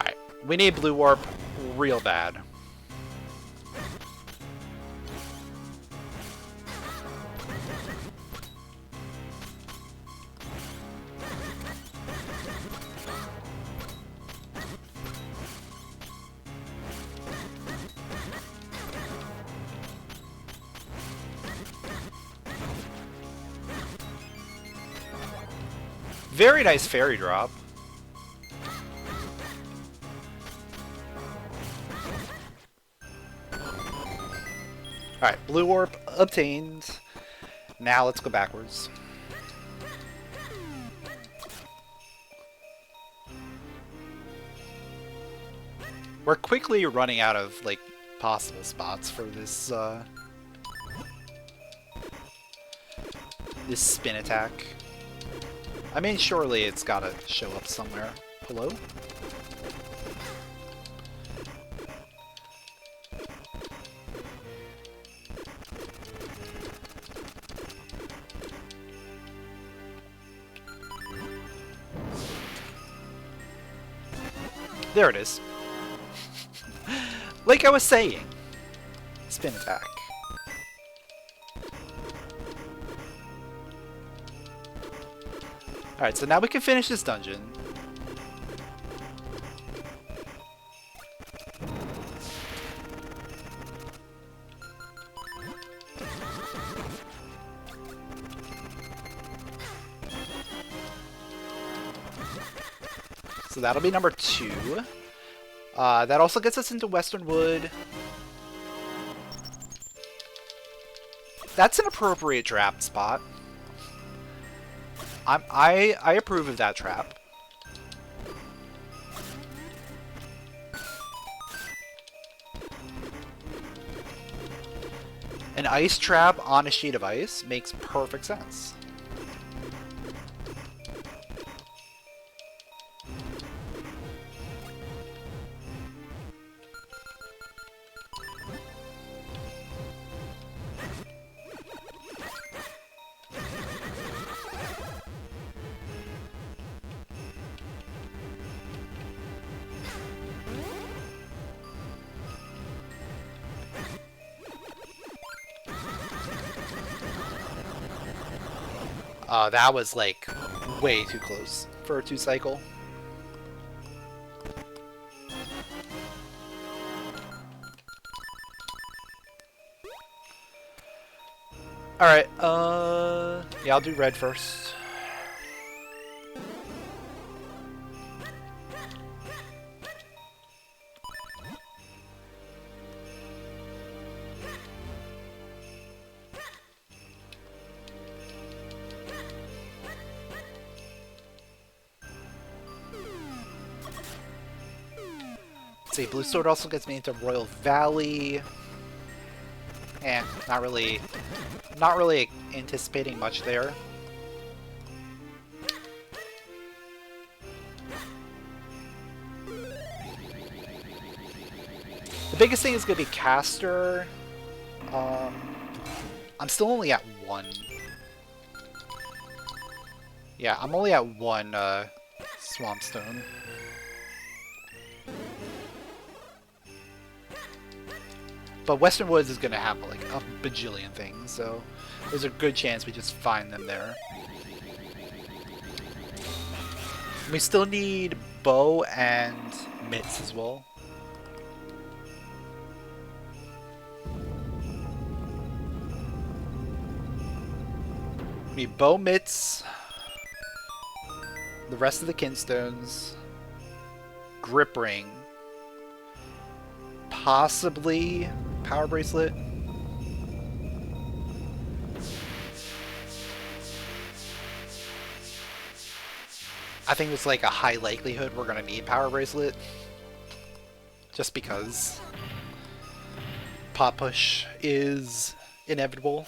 Alright, we need blue warp real bad. Very nice fairy drop. Alright, blue warp obtained. Now let's go backwards. We're quickly running out of, like, possible spots for this, this spin attack. I mean, surely it's gotta show up somewhere. Hello? There it is. Like I was saying. Spin attack. Alright, so now we can finish this dungeon. So that'll be number 2. That also gets us into Western Wood. That's an appropriate trap spot. I approve of that trap. An ice trap on a sheet of ice makes perfect sense. That was like way too close for a 2-cycle. Alright, yeah, I'll do red first. Let's see, blue sword also gets me into Royal Valley. Not really anticipating much there. The biggest thing is going to be caster. I'm still only at 1. Yeah, I'm only at 1 Swamp Stone. But Western Woods is going to have like a bajillion things, so there's a good chance we just find them there. We still need bow and mitts as well. We need bow, mitts, the rest of the kinstones, grip ring, possibly power bracelet. I think it's like a high likelihood we're gonna need Power Bracelet. Just because Pot Push is inevitable.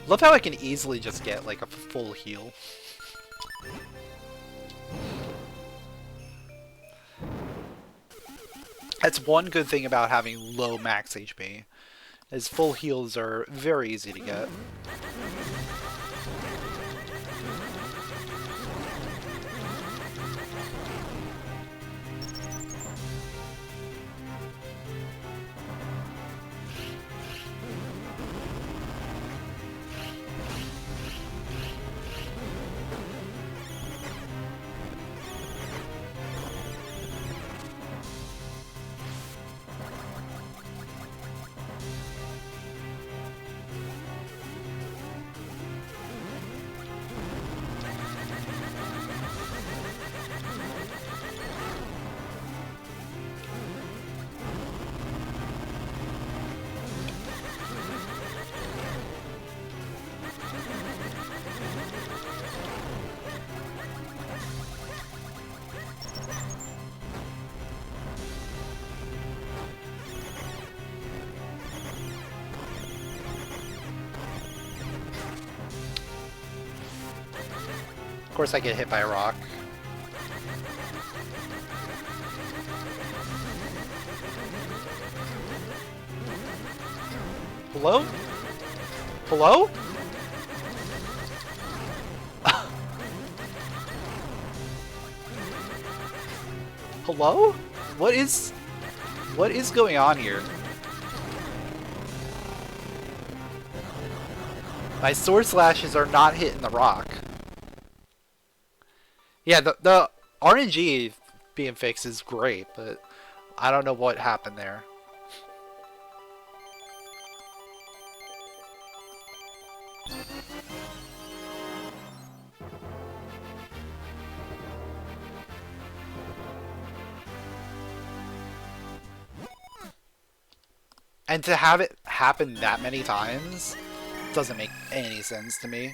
Love how I can easily just get like a full heal. That's one good thing about having low max HP, is full heals are very easy to get. Of course I get hit by a rock. Hello? Hello? Hello? What is going on here? My sword slashes are not hitting the rock. Yeah, the RNG being fixed is great, but I don't know what happened there. And to have it happen that many times doesn't make any sense to me.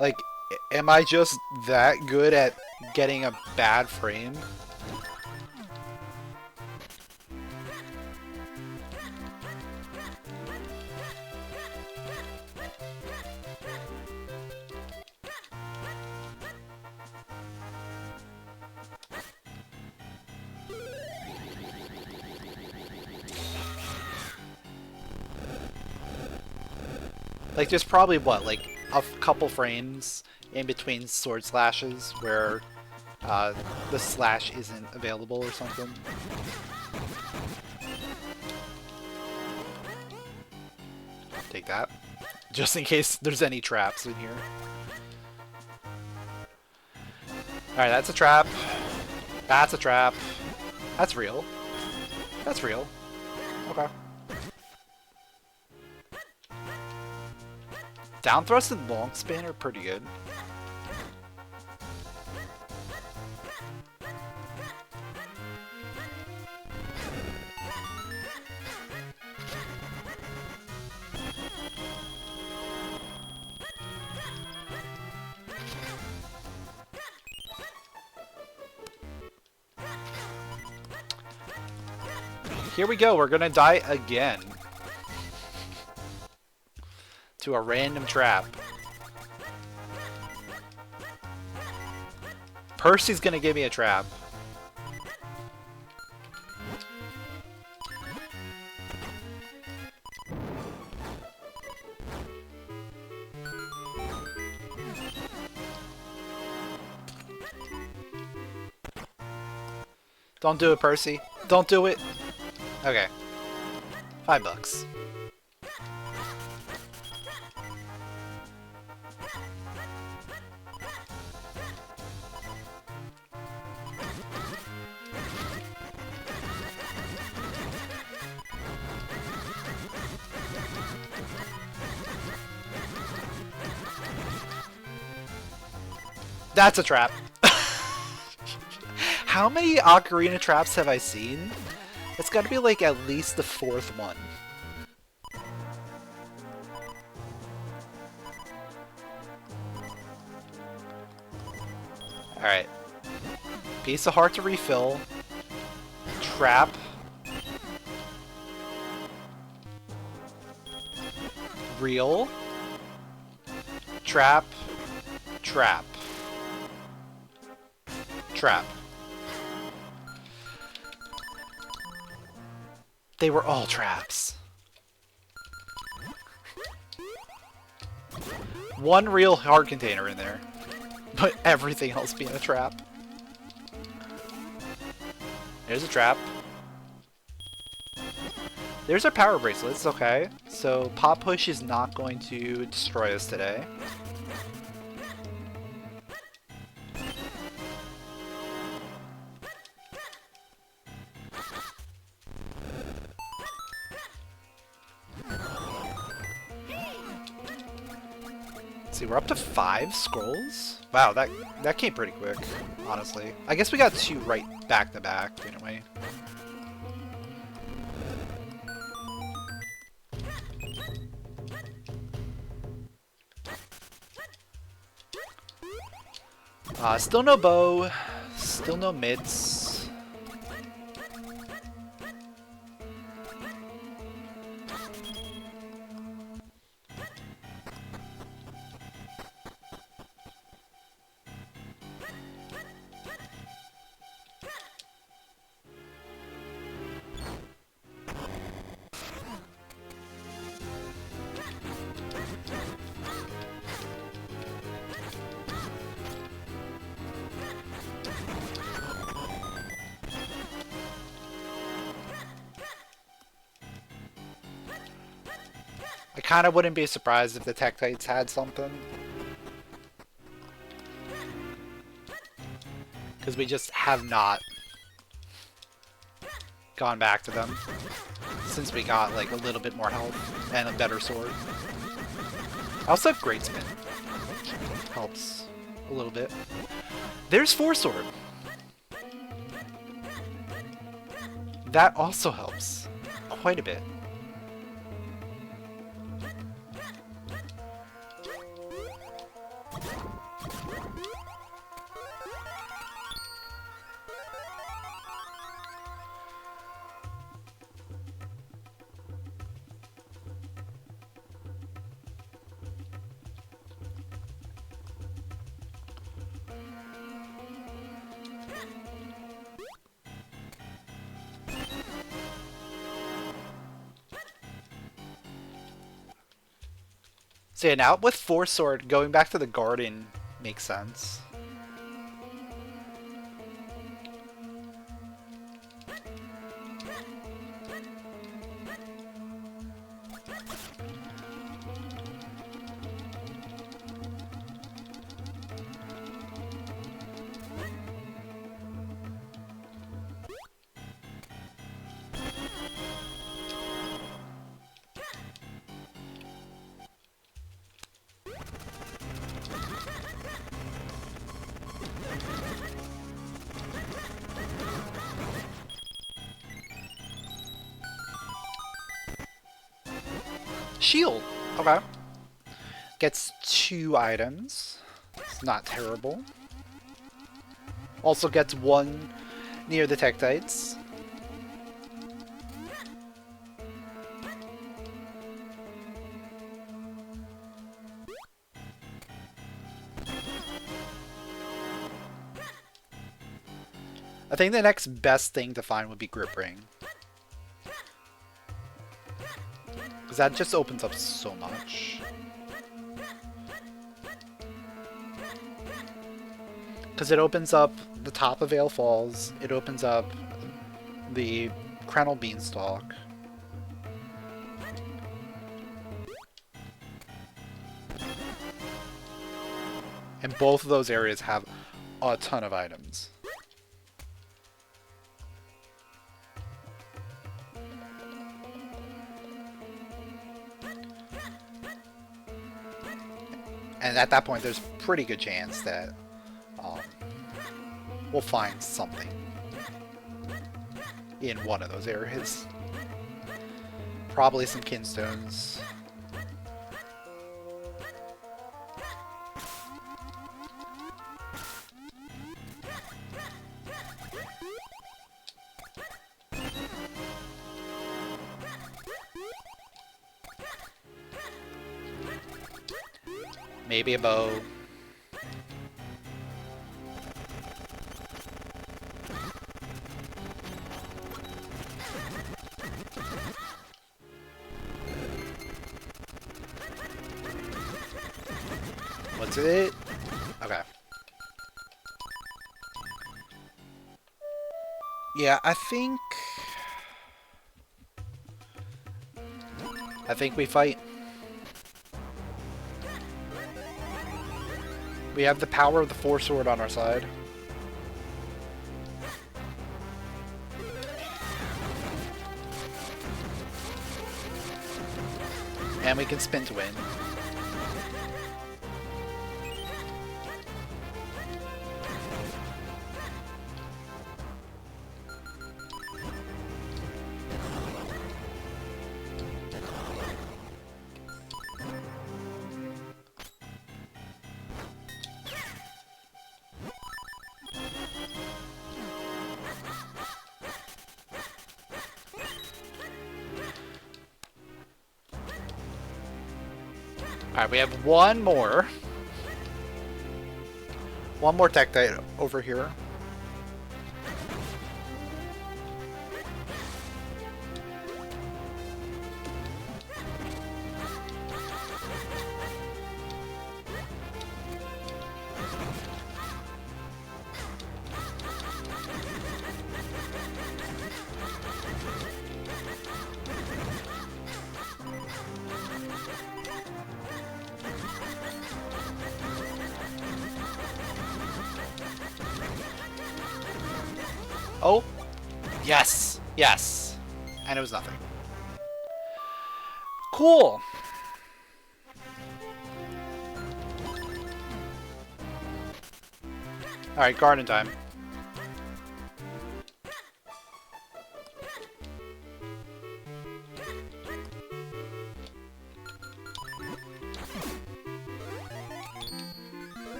Like, am I just that good at getting a bad frame? Like, there's probably, what, like, a couple frames in between sword slashes where the slash isn't available or something. Take that. Just in case there's any traps in here. Alright, that's a trap. That's a trap. That's real. That's real. Okay. Down thrust and long span are pretty good. Here we go, we're gonna die again. To a random trap. Percy's gonna give me a trap. Don't do it, Percy. Don't do it. Okay. $5. That's a trap. How many ocarina traps have I seen? It's got to be like at least the 4th one. Alright. Piece of heart to refill. Trap. Reel. Trap. Trap. Trap. They were all traps. One real heart container in there, but everything else being a trap. There's a trap. There's our power bracelets, okay. So Pop Push is not going to destroy us today. Let's see, we're up to 5 scrolls? Wow, that came pretty quick, honestly. I guess we got 2 right back to back, didn't we? Still no bow, still no mitts. I kind of wouldn't be surprised if the Tektites had something. Because we just have not gone back to them since we got like a little bit more health and a better sword. I also have Great Spin. Helps a little bit. There's 4 sword. That also helps quite a bit. So yeah, now with 4 sword, going back to the garden makes sense. Shield. Okay. Gets 2 items. It's not terrible. Also gets 1 near the Tektites. I think the next best thing to find would be Grip Ring. Because that just opens up so much. Because it opens up the top of Vale Falls, it opens up the Krenel Beanstalk. And both of those areas have a ton of items. And at that point, there's a pretty good chance that we'll find something in one of those areas. Probably some kinstones. Maybe a bow. What's it? Okay. Yeah, I think we fight. We have the power of the Four Sword on our side. And we can spin to win. Alright, we have one more. One more Tektite over here. Oh, yes, yes. And it was nothing. Cool. Alright, garden time.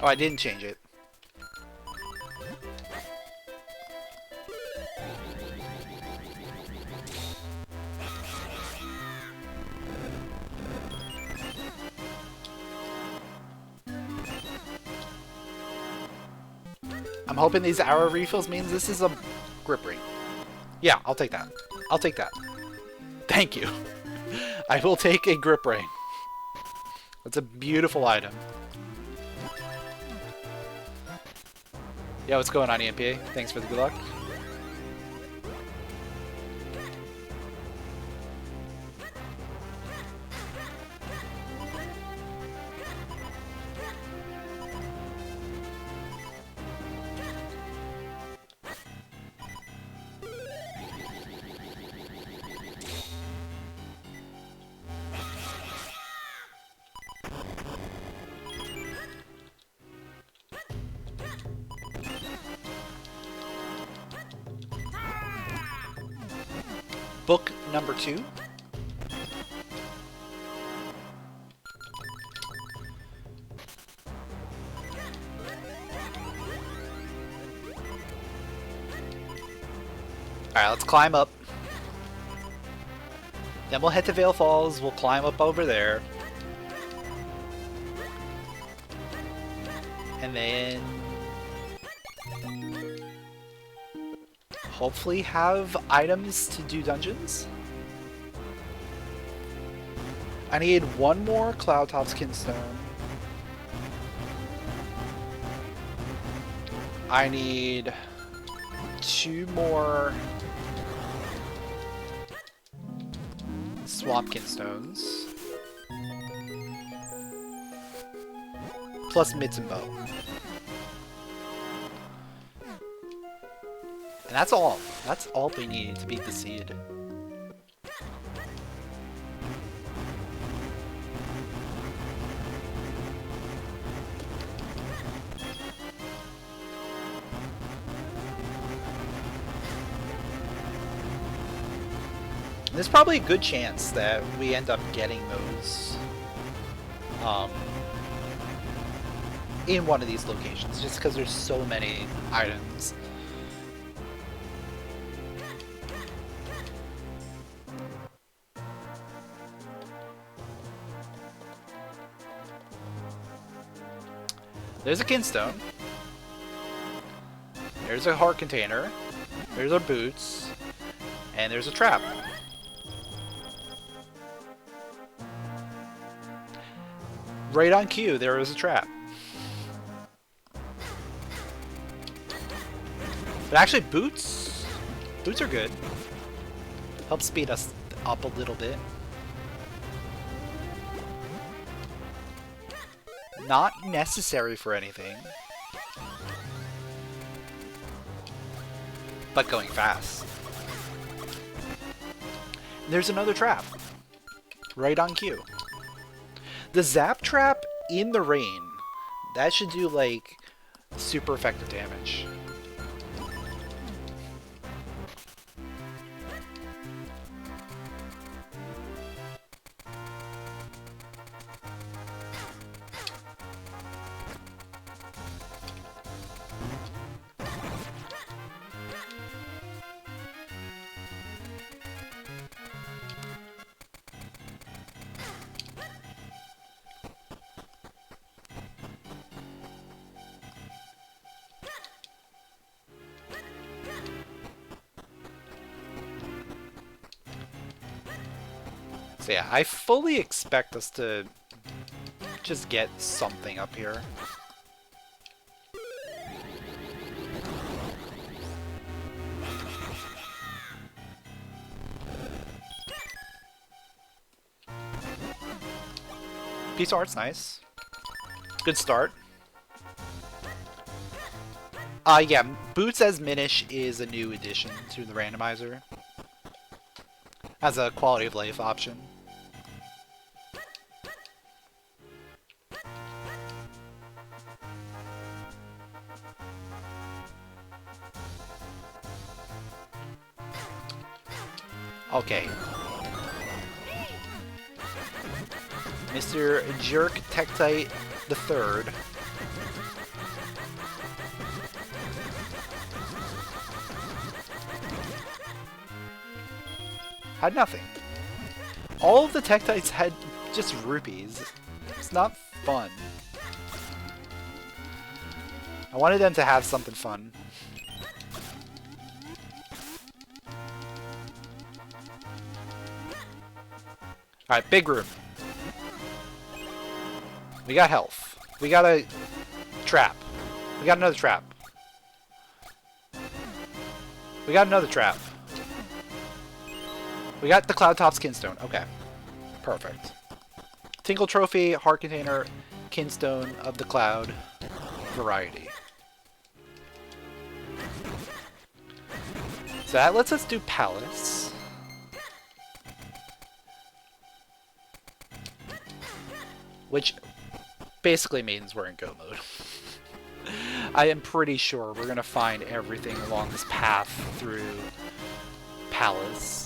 Oh, I didn't change it. I'm hoping these arrow refills means this is a grip ring. Yeah, I'll take that. I'll take that. Thank you. I will take a grip ring. That's a beautiful item. Yeah, what's going on, EMPA? Thanks for the good luck. Book number 2. Alright, let's climb up. Then we'll head to Vale Falls, we'll climb up over there. And then hopefully have items to do dungeons. I need one more Cloudtop's Kinstone. I need 2 more Swamp Kinstones. Plus Mitts and Bow. And that's all. That's all we need to beat the seed. There's probably a good chance that we end up getting those in one of these locations, just because there's so many items. There's a kinstone. There's a heart container. There's our boots. And there's a trap. Right on cue, there is a trap. But actually, boots are good. Help speed us up a little bit. Not necessary for anything. But going fast. There's another trap. Right on cue. The zap trap in the rain. That should do, like, super effective damage. So yeah, I fully expect us to just get something up here. Piece of art's nice. Good start. Yeah, Boots as Minish is a new addition to the randomizer. As a quality of life option. Okay. Mr. Jerk Tektite the Third. Had nothing. All of the Tektites had just rupees. It's not fun. I wanted them to have something fun. Alright, big room. We got health. We got a trap. We got another trap. We got another trap. We got the Cloud Top's Kinstone. Okay. Perfect. Tinkle Trophy, Heart Container, Kinstone of the Cloud. Variety. So that lets us do Palace. Which basically means we're in go mode. I am pretty sure we're going to find everything along this path through Palace.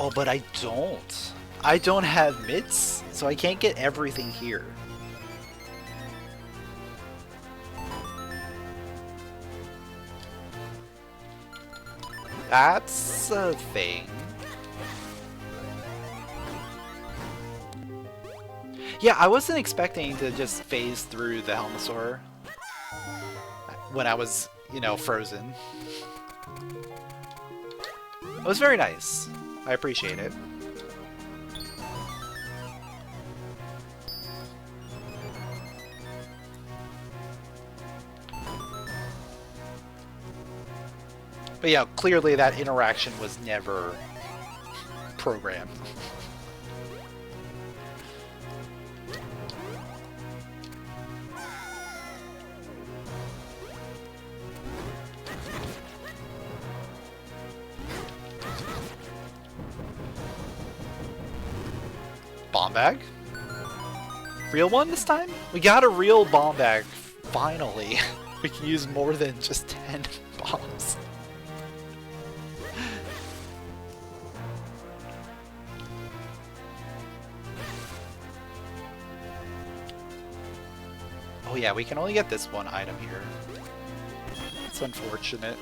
Oh, but I don't. I don't have mitts, so I can't get everything here. That's a thing. Yeah, I wasn't expecting to just phase through the Helmasaur when I was, you know, frozen. It was very nice. I appreciate it. But yeah, clearly that interaction was never programmed. Bomb bag? Real one this time? We got a real bomb bag, finally. We can use more than just 10 bombs. Oh yeah, we can only get this one item here. It's unfortunate.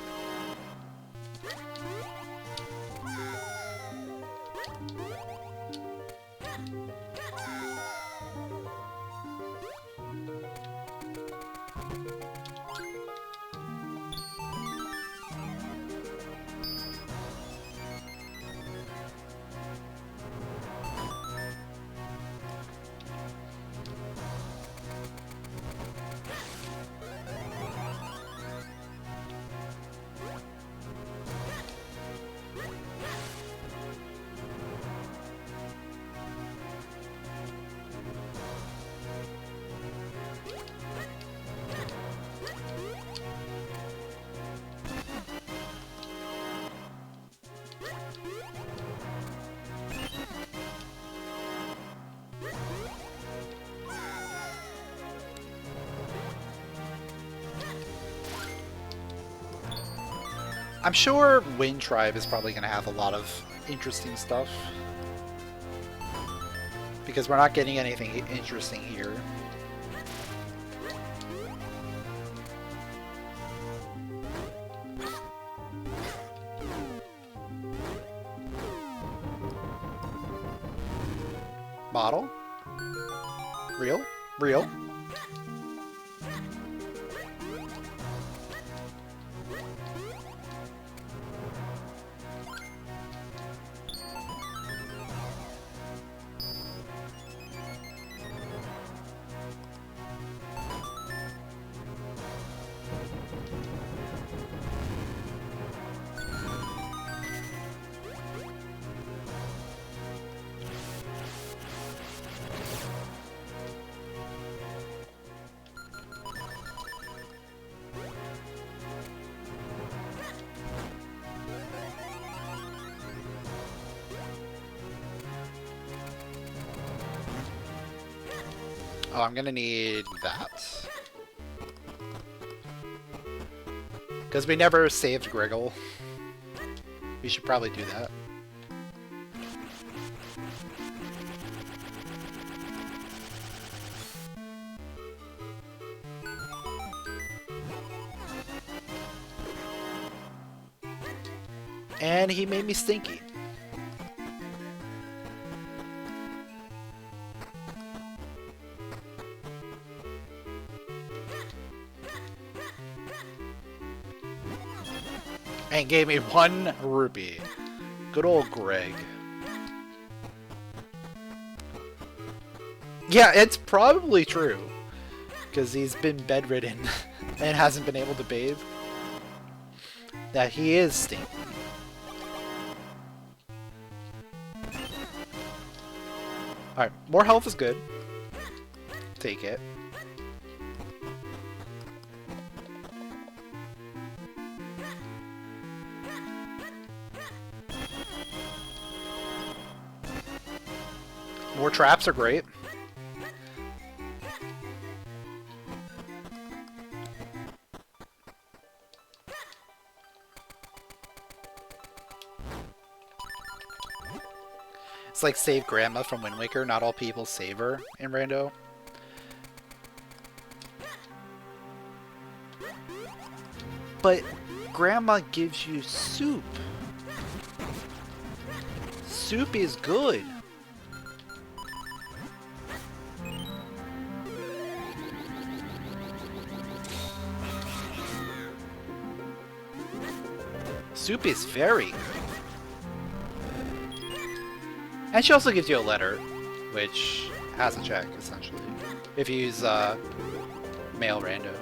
I'm sure Wind Tribe is probably going to have a lot of interesting stuff. Because we're not getting anything interesting here. Bottle? Real? Real? Oh, I'm gonna need that. Because we never saved Griggle. We should probably do that. And he made me stinky. And gave me 1 rupee. Good old Greg. Yeah, it's probably true. Because he's been bedridden and hasn't been able to bathe. That he is stinky. Alright, more health is good. Take it. More traps are great. It's like Save Grandma from Wind Waker. Not all people save her in Rando. But Grandma gives you soup. Soup is good. Soup is very good. And she also gives you a letter, which has a check, essentially, if you use male rando.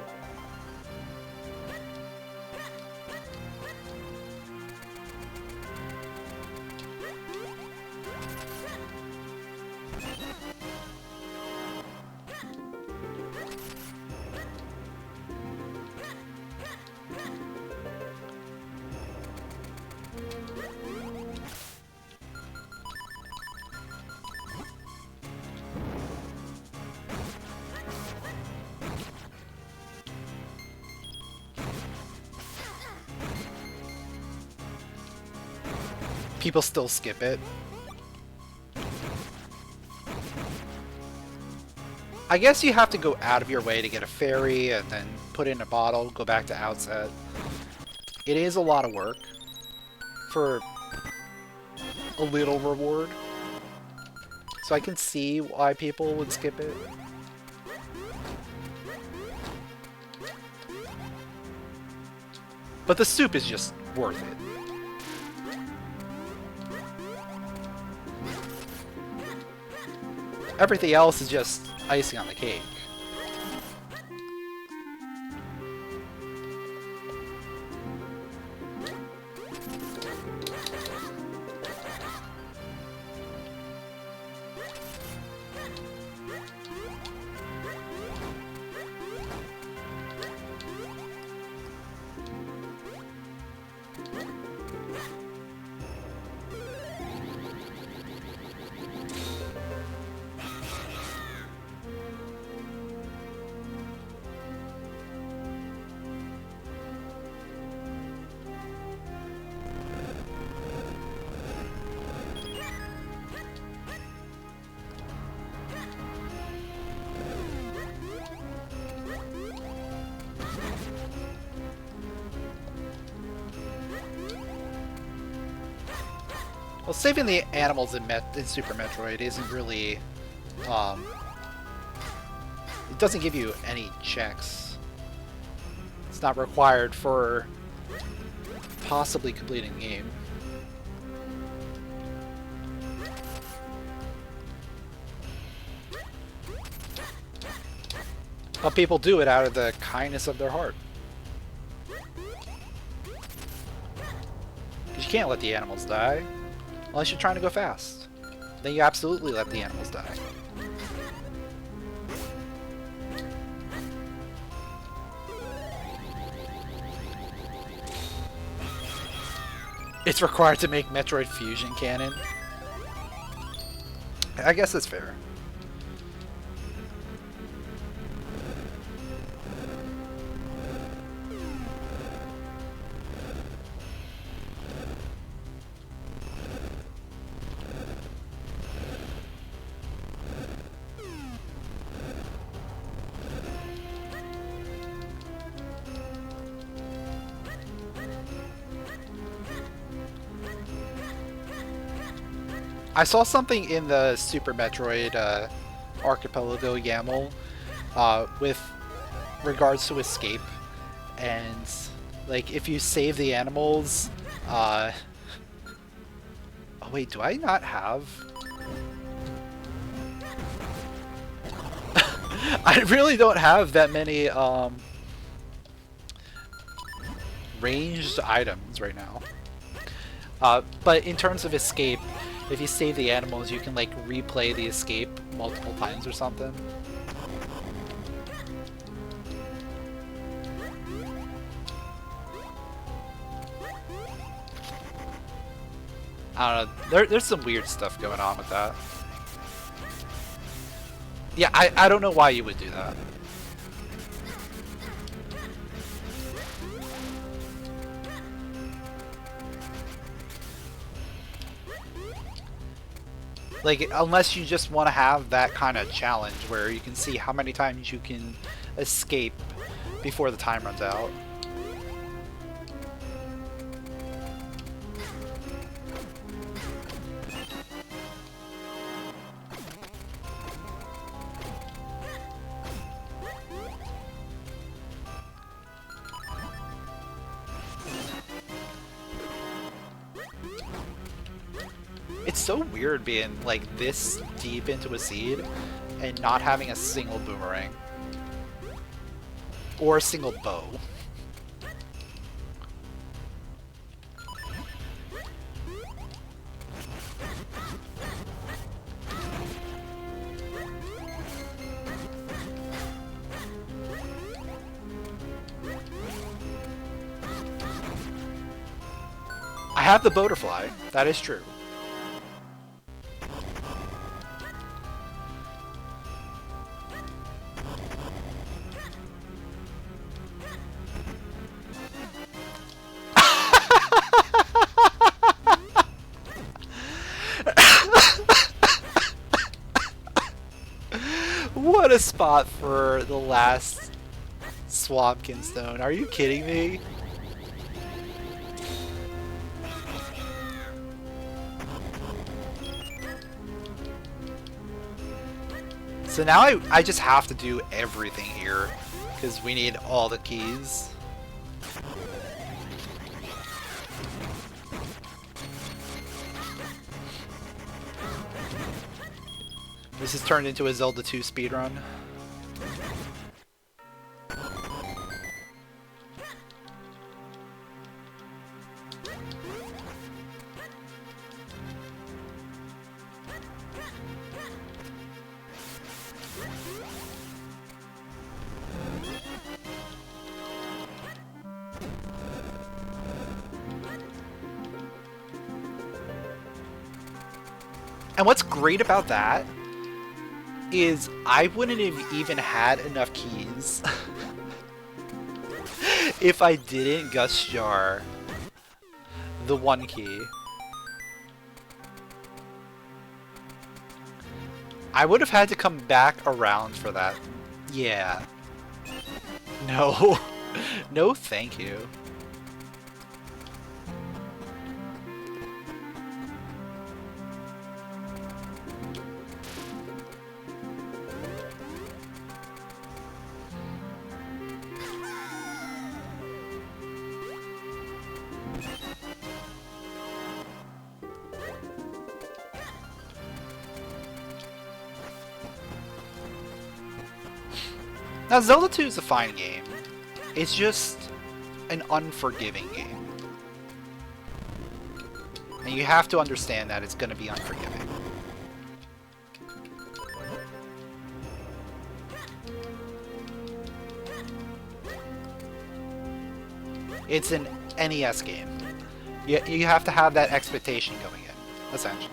People still skip it. I guess you have to go out of your way to get a fairy and then put in a bottle, go back to outset. It is a lot of work for a little reward. So I can see why people would skip it. But the soup is just worth it. Everything else is just icing on the cake. Well, saving the animals in Super Metroid isn't really, it doesn't give you any checks. It's not required for possibly completing the game. But people do it out of the kindness of their heart. Because you can't let the animals die. Unless you're trying to go fast. Then you absolutely let the animals die. It's required to make Metroid Fusion canon. I guess that's fair. I saw something in the Super Metroid Archipelago YAML with regards to escape, and like if you save the animals, oh wait, do I not have? I really don't have that many ranged items right now. But in terms of escape, if you save the animals, you can like replay the escape multiple times or something. I don't know. There's some weird stuff going on with that. Yeah, I don't know why you would do that. Like, unless you just want to have that kind of challenge where you can see how many times you can escape before the time runs out. It's so weird being like this deep into a seed and not having a single boomerang or a single bow. have the butterfly. That is true. What a spot for the last Swampkin Stone. Are you kidding me? So now I just have to do everything here because we need all the keys. This has turned into a Zelda 2 speedrun. And what's great about that is I wouldn't have even had enough keys if I didn't Gust Jar the one key. I would have had to come back around for that. Yeah. No. No, thank you. Now, Zelda 2 is a fine game. It's just an unforgiving game. And you have to understand that it's going to be unforgiving. It's an NES game. You have to have that expectation going in, essentially.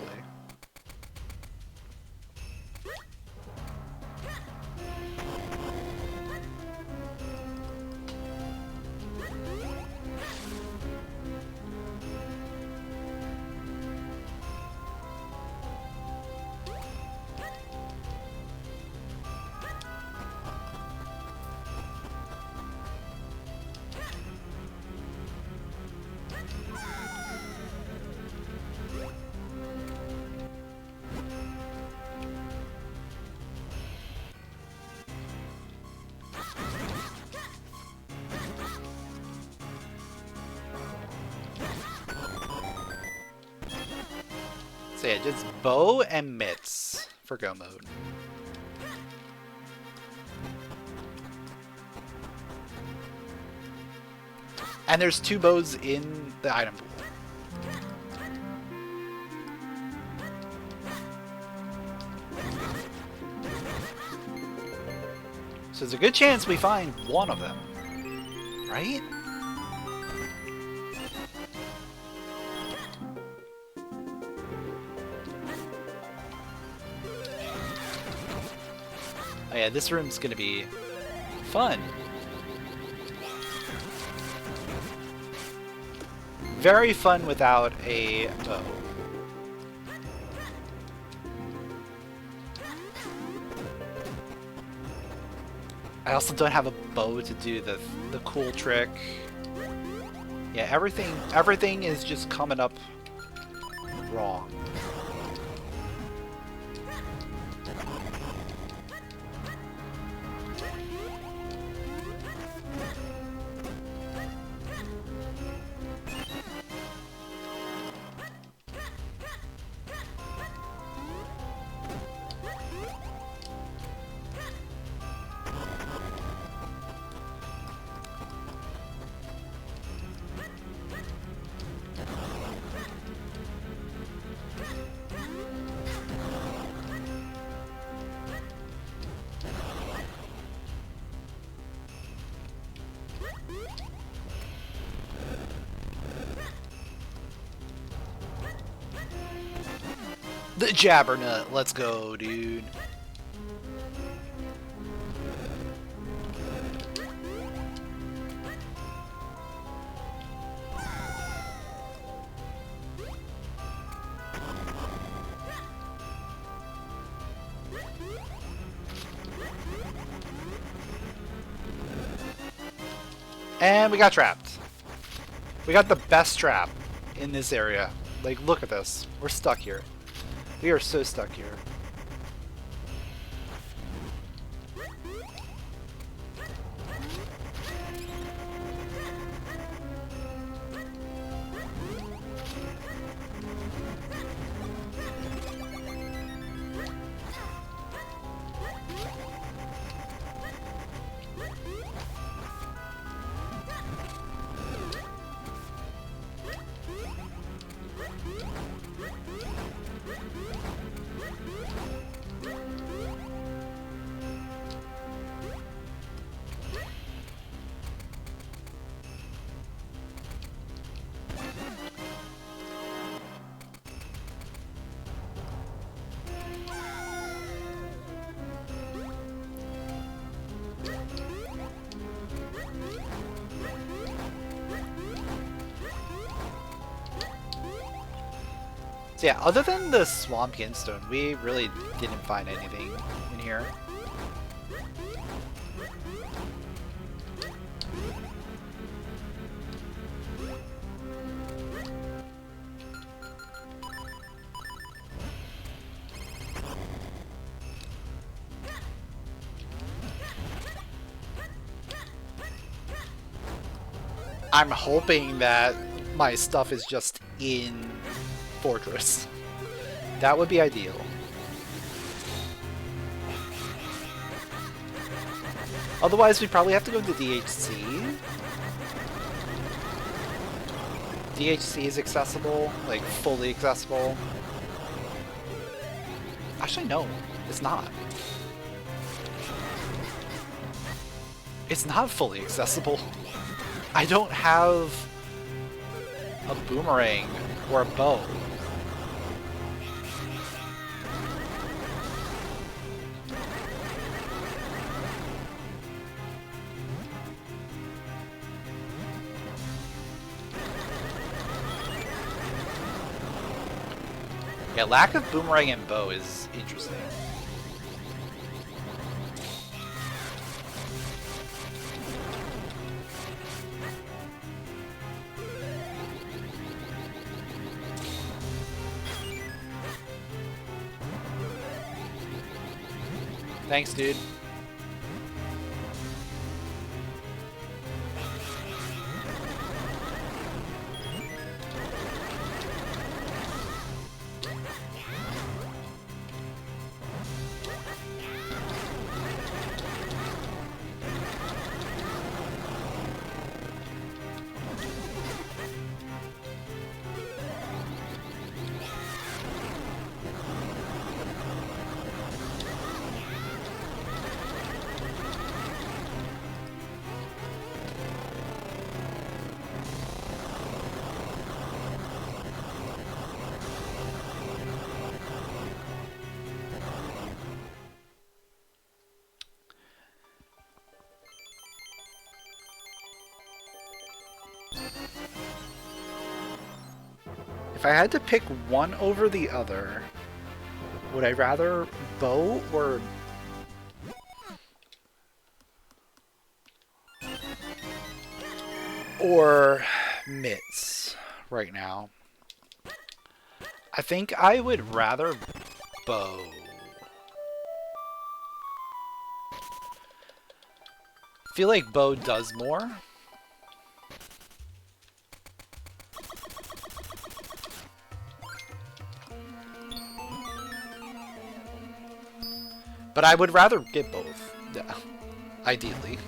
So yeah, just bow and mitts for go mode. And there's 2 bows in the item pool. So there's a good chance we find one of them, right? Oh yeah, this room's gonna be fun. Very fun without a bow. I also don't have a bow to do the cool trick. Yeah, everything is just coming up wrong. The Jabbernut. Let's go, dude. And we got trapped. We got the best trap in this area. Like, look at this. We're stuck here. We are so stuck here. So yeah, other than the swamp Ginstone, we really didn't find anything in here. I'm hoping that my stuff is just in Fortress. That would be ideal. Otherwise, we probably have to go to DHC. DHC is accessible, like fully accessible. Actually, no, it's not. It's not fully accessible. I don't have a boomerang or a bow. Yeah, lack of boomerang and bow is interesting. Thanks, dude. If I had to pick one over the other, would I rather bow or mitts right now? I think I would rather bow. Feel like bow does more. But I would rather get both, yeah, ideally.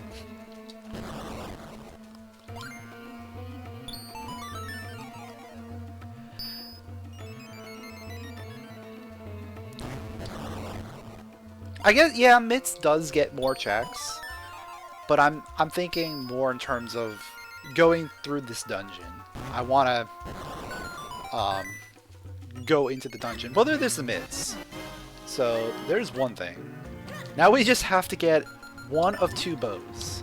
I guess, yeah, mitts does get more checks, but I'm thinking more in terms of going through this dungeon. I want to go into the dungeon. Well, there's the myths. So there's one thing. Now we just have to get one of 2 bows.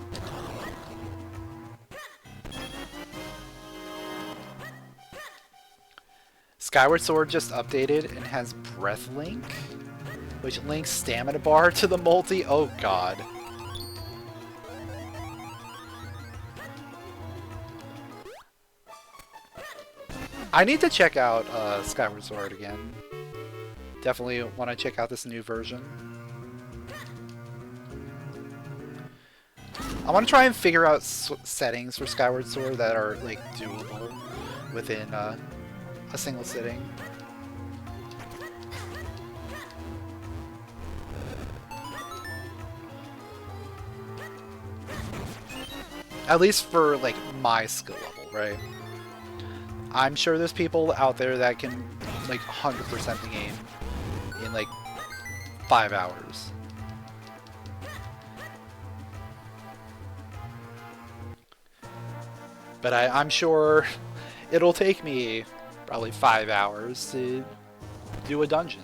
Skyward Sword just updated and has Breath Link, which links stamina bar to the multi. Oh god. I need to check out Skyward Sword again. Definitely want to check out this new version. I want to try and figure out settings for Skyward Sword that are like doable within a single sitting. At least for like my skill level, right? I'm sure there's people out there that can like 100% the game in like 5 hours. But I'm sure it'll take me probably 5 hours to do a dungeon.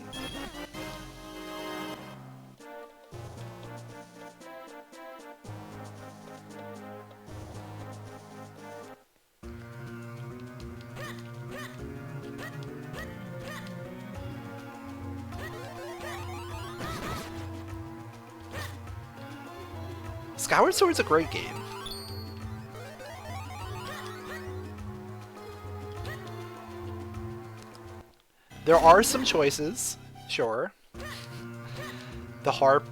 Skyward Sword's a great game. There are some choices, sure. The harp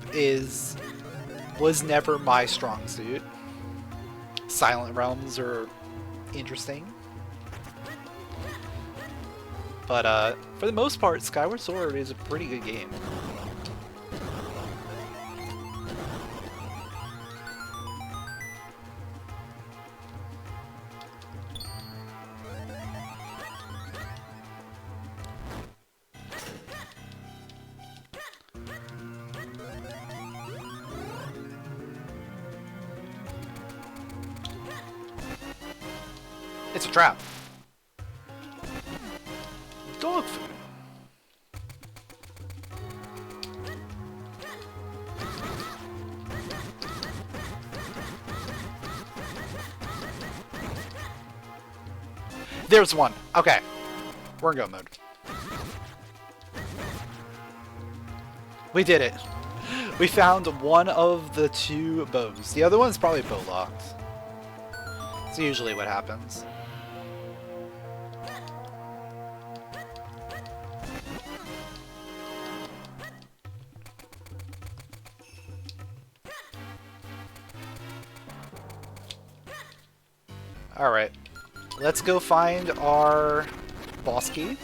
was never my strong suit. Silent Realms are interesting. But for the most part, Skyward Sword is a pretty good game. It's a trap. Dog food. There's one. Okay. We're in go mode. We did it. We found one of the 2 bows. The other one's probably bow locked. It's usually what happens. Alright, let's go find our boss key.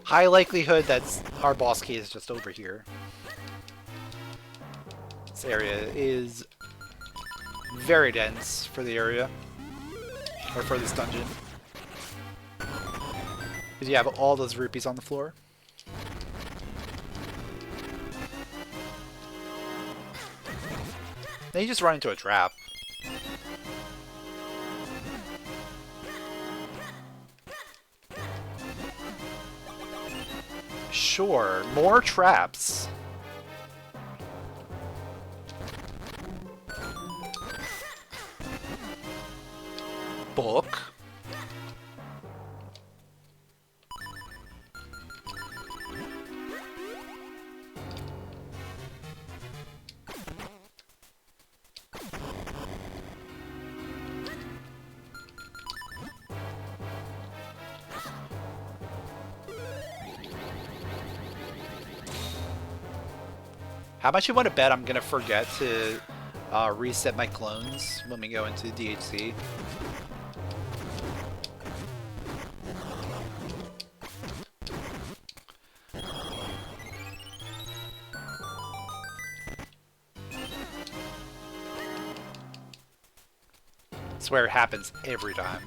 High likelihood that our boss key is just over here. This area is very dense for the area, or for this dungeon. Because you have all those rupees on the floor. Then you just run into a trap. Sure, more traps. Book. How much you want to bet I'm going to forget to reset my clones when we go into DHC? I swear it happens every time.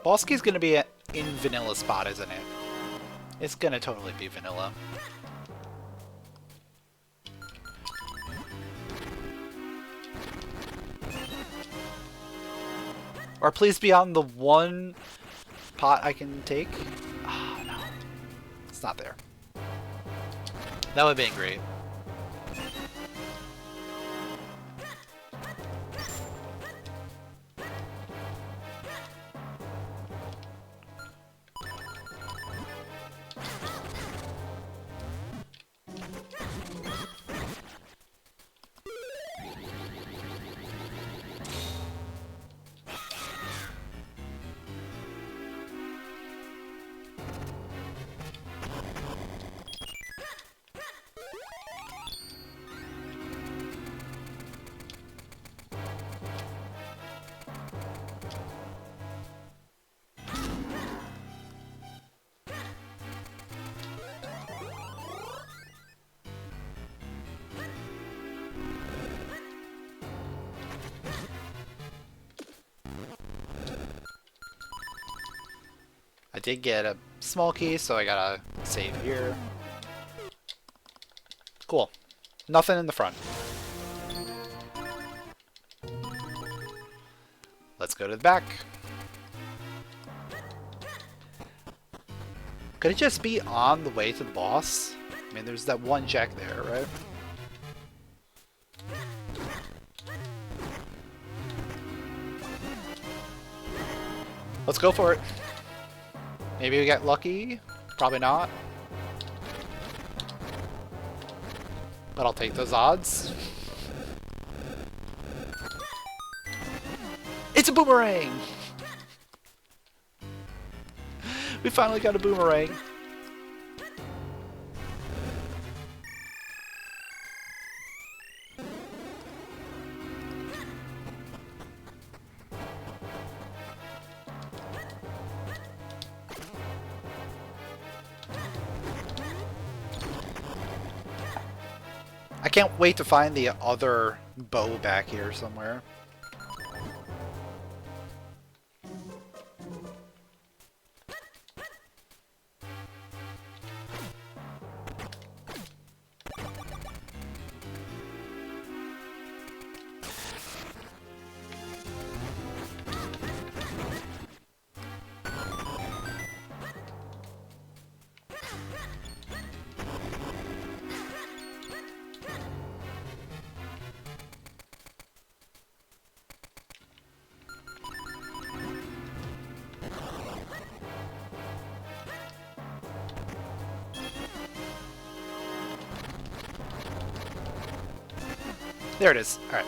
Boss key's gonna be in vanilla spot, isn't it? It's gonna totally be vanilla. Or please be on the one pot I can take. Oh, no. It's not there. That would have been great. I did get a small key, so I gotta save here. Cool. Nothing in the front. Let's go to the back. Could it just be on the way to the boss? I mean, there's that one check there, right? Let's go for it. Maybe we get lucky. Probably not. But I'll take those odds. It's a boomerang! We finally got a boomerang. I can't wait to find the other bow back here somewhere. There it is. Alright.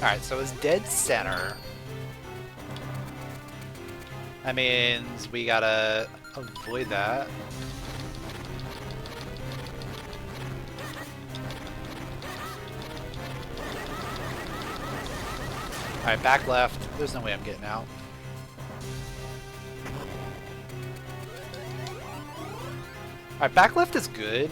Alright, so it's dead center. That means we gotta avoid that. Alright, back left. There's no way I'm getting out. Alright, back left is good.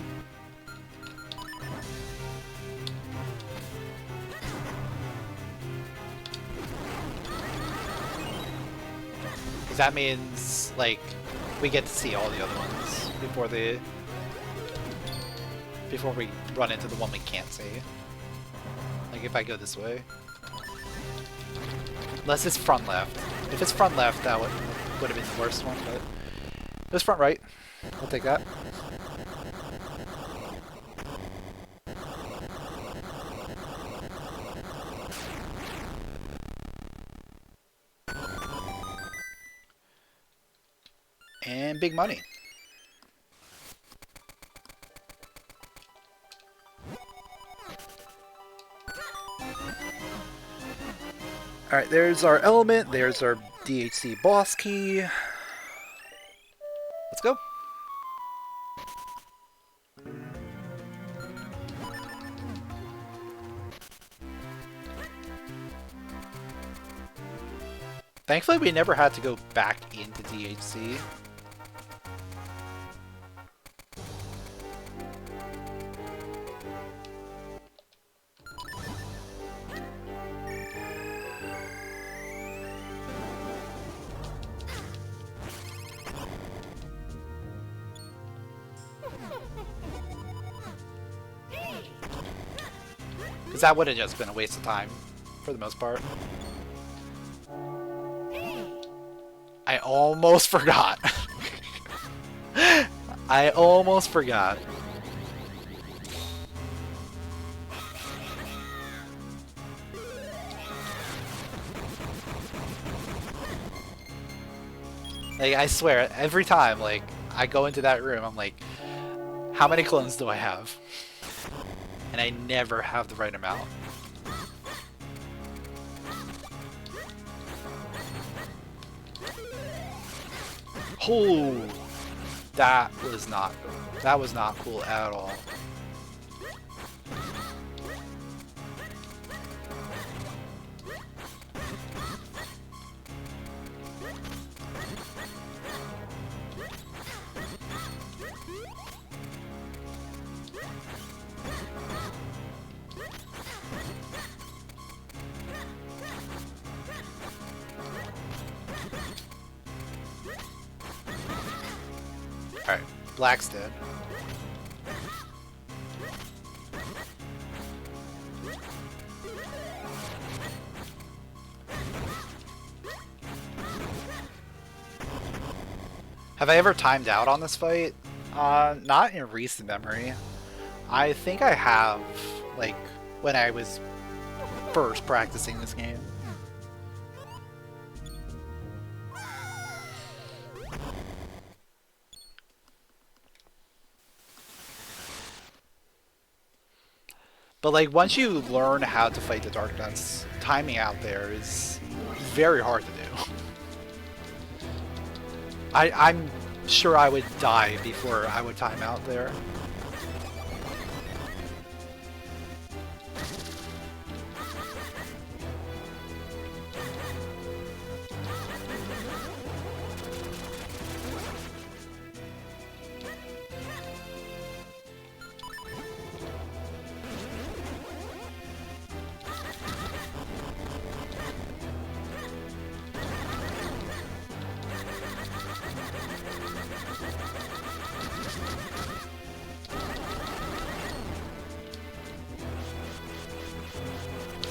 Because that means, like, we get to see all the other ones before we run into the one we can't see. Like, if I go this way. Unless it's front left. If it's front left, that would have been the worst one, but it was front right. I'll take that. And big money. Alright, there's our element, there's our DHC boss key. Let's go. Thankfully, we never had to go back into DHC. Because that would have just been a waste of time, for the most part. I almost forgot. I almost forgot. Like, I swear, every time, like, I go into that room, I'm like, how many clones do I have? And I never have the right amount. Oh, that was not cool at all. Alright, Black's dead. Have I ever timed out on this fight? Not in recent memory. I think I have, like, when I was first practicing this game. But, like, once you learn how to fight the Dark Knights, timing out there is very hard to do. I'm sure I would die before I would time out there.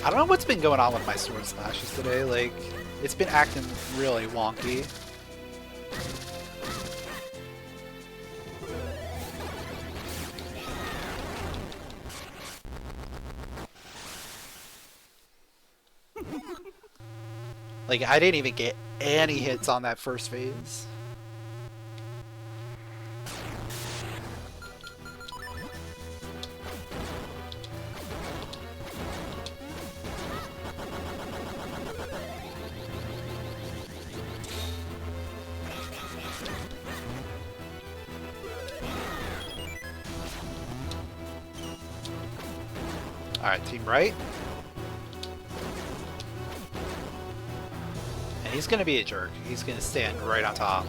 I don't know what's been going on with my sword slashes today, like, it's been acting really wonky. Like, I didn't even get any hits on that first phase. Alright, team right. And he's gonna be a jerk. He's gonna stand right on top.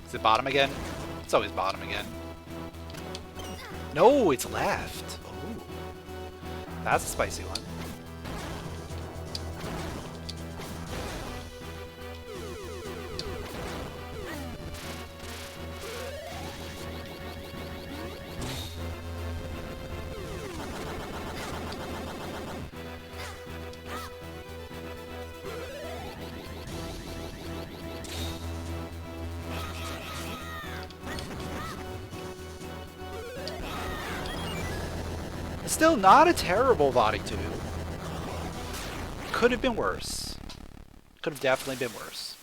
Is it bottom again? It's always bottom again. No, it's left. Oh, that's a spicy one. Still not a terrible body tube. Could have been worse. Could have definitely been worse.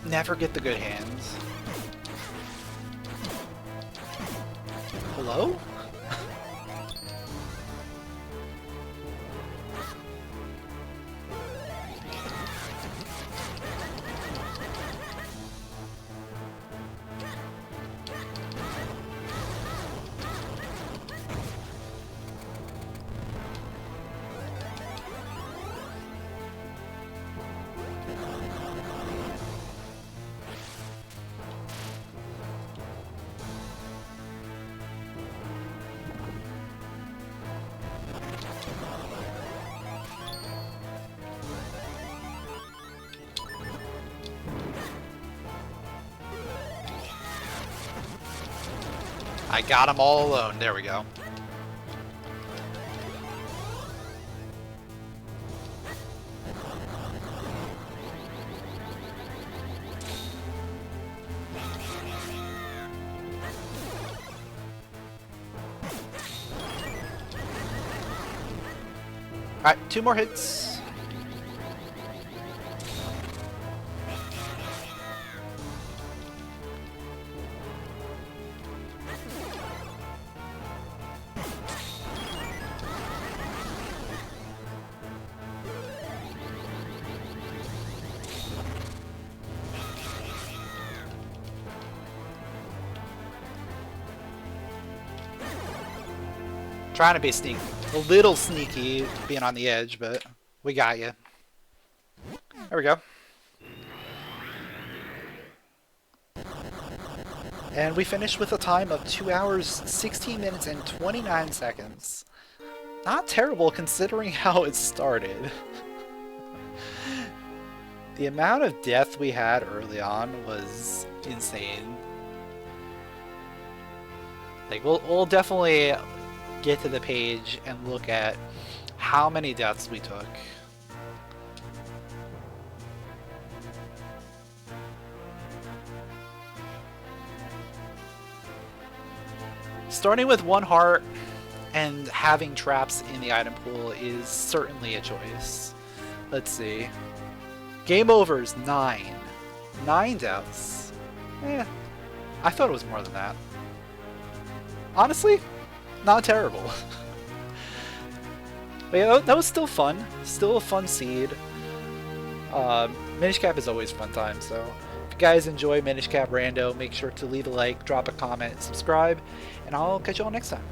Never get the good hands. Hello? I got them all alone. There we go. Alright, 2 more hits. Trying to be sneaky. A little sneaky, being on the edge, but we got you. There we go. And we finished with a time of 2 hours, 16 minutes, and 29 seconds. Not terrible considering how it started. The amount of death we had early on was insane. Like, we'll definitely get to the page and look at how many deaths we took. Starting with 1 heart and having traps in the item pool is certainly a choice. Let's see. Game overs, 9. 9 deaths. I thought it was more than that. Honestly, not terrible. But yeah, that was still fun. Still a fun seed. Minish Cap is always fun time, so if you guys enjoy Minish Cap Rando, make sure to leave a like, drop a comment, subscribe, and I'll catch you all next time.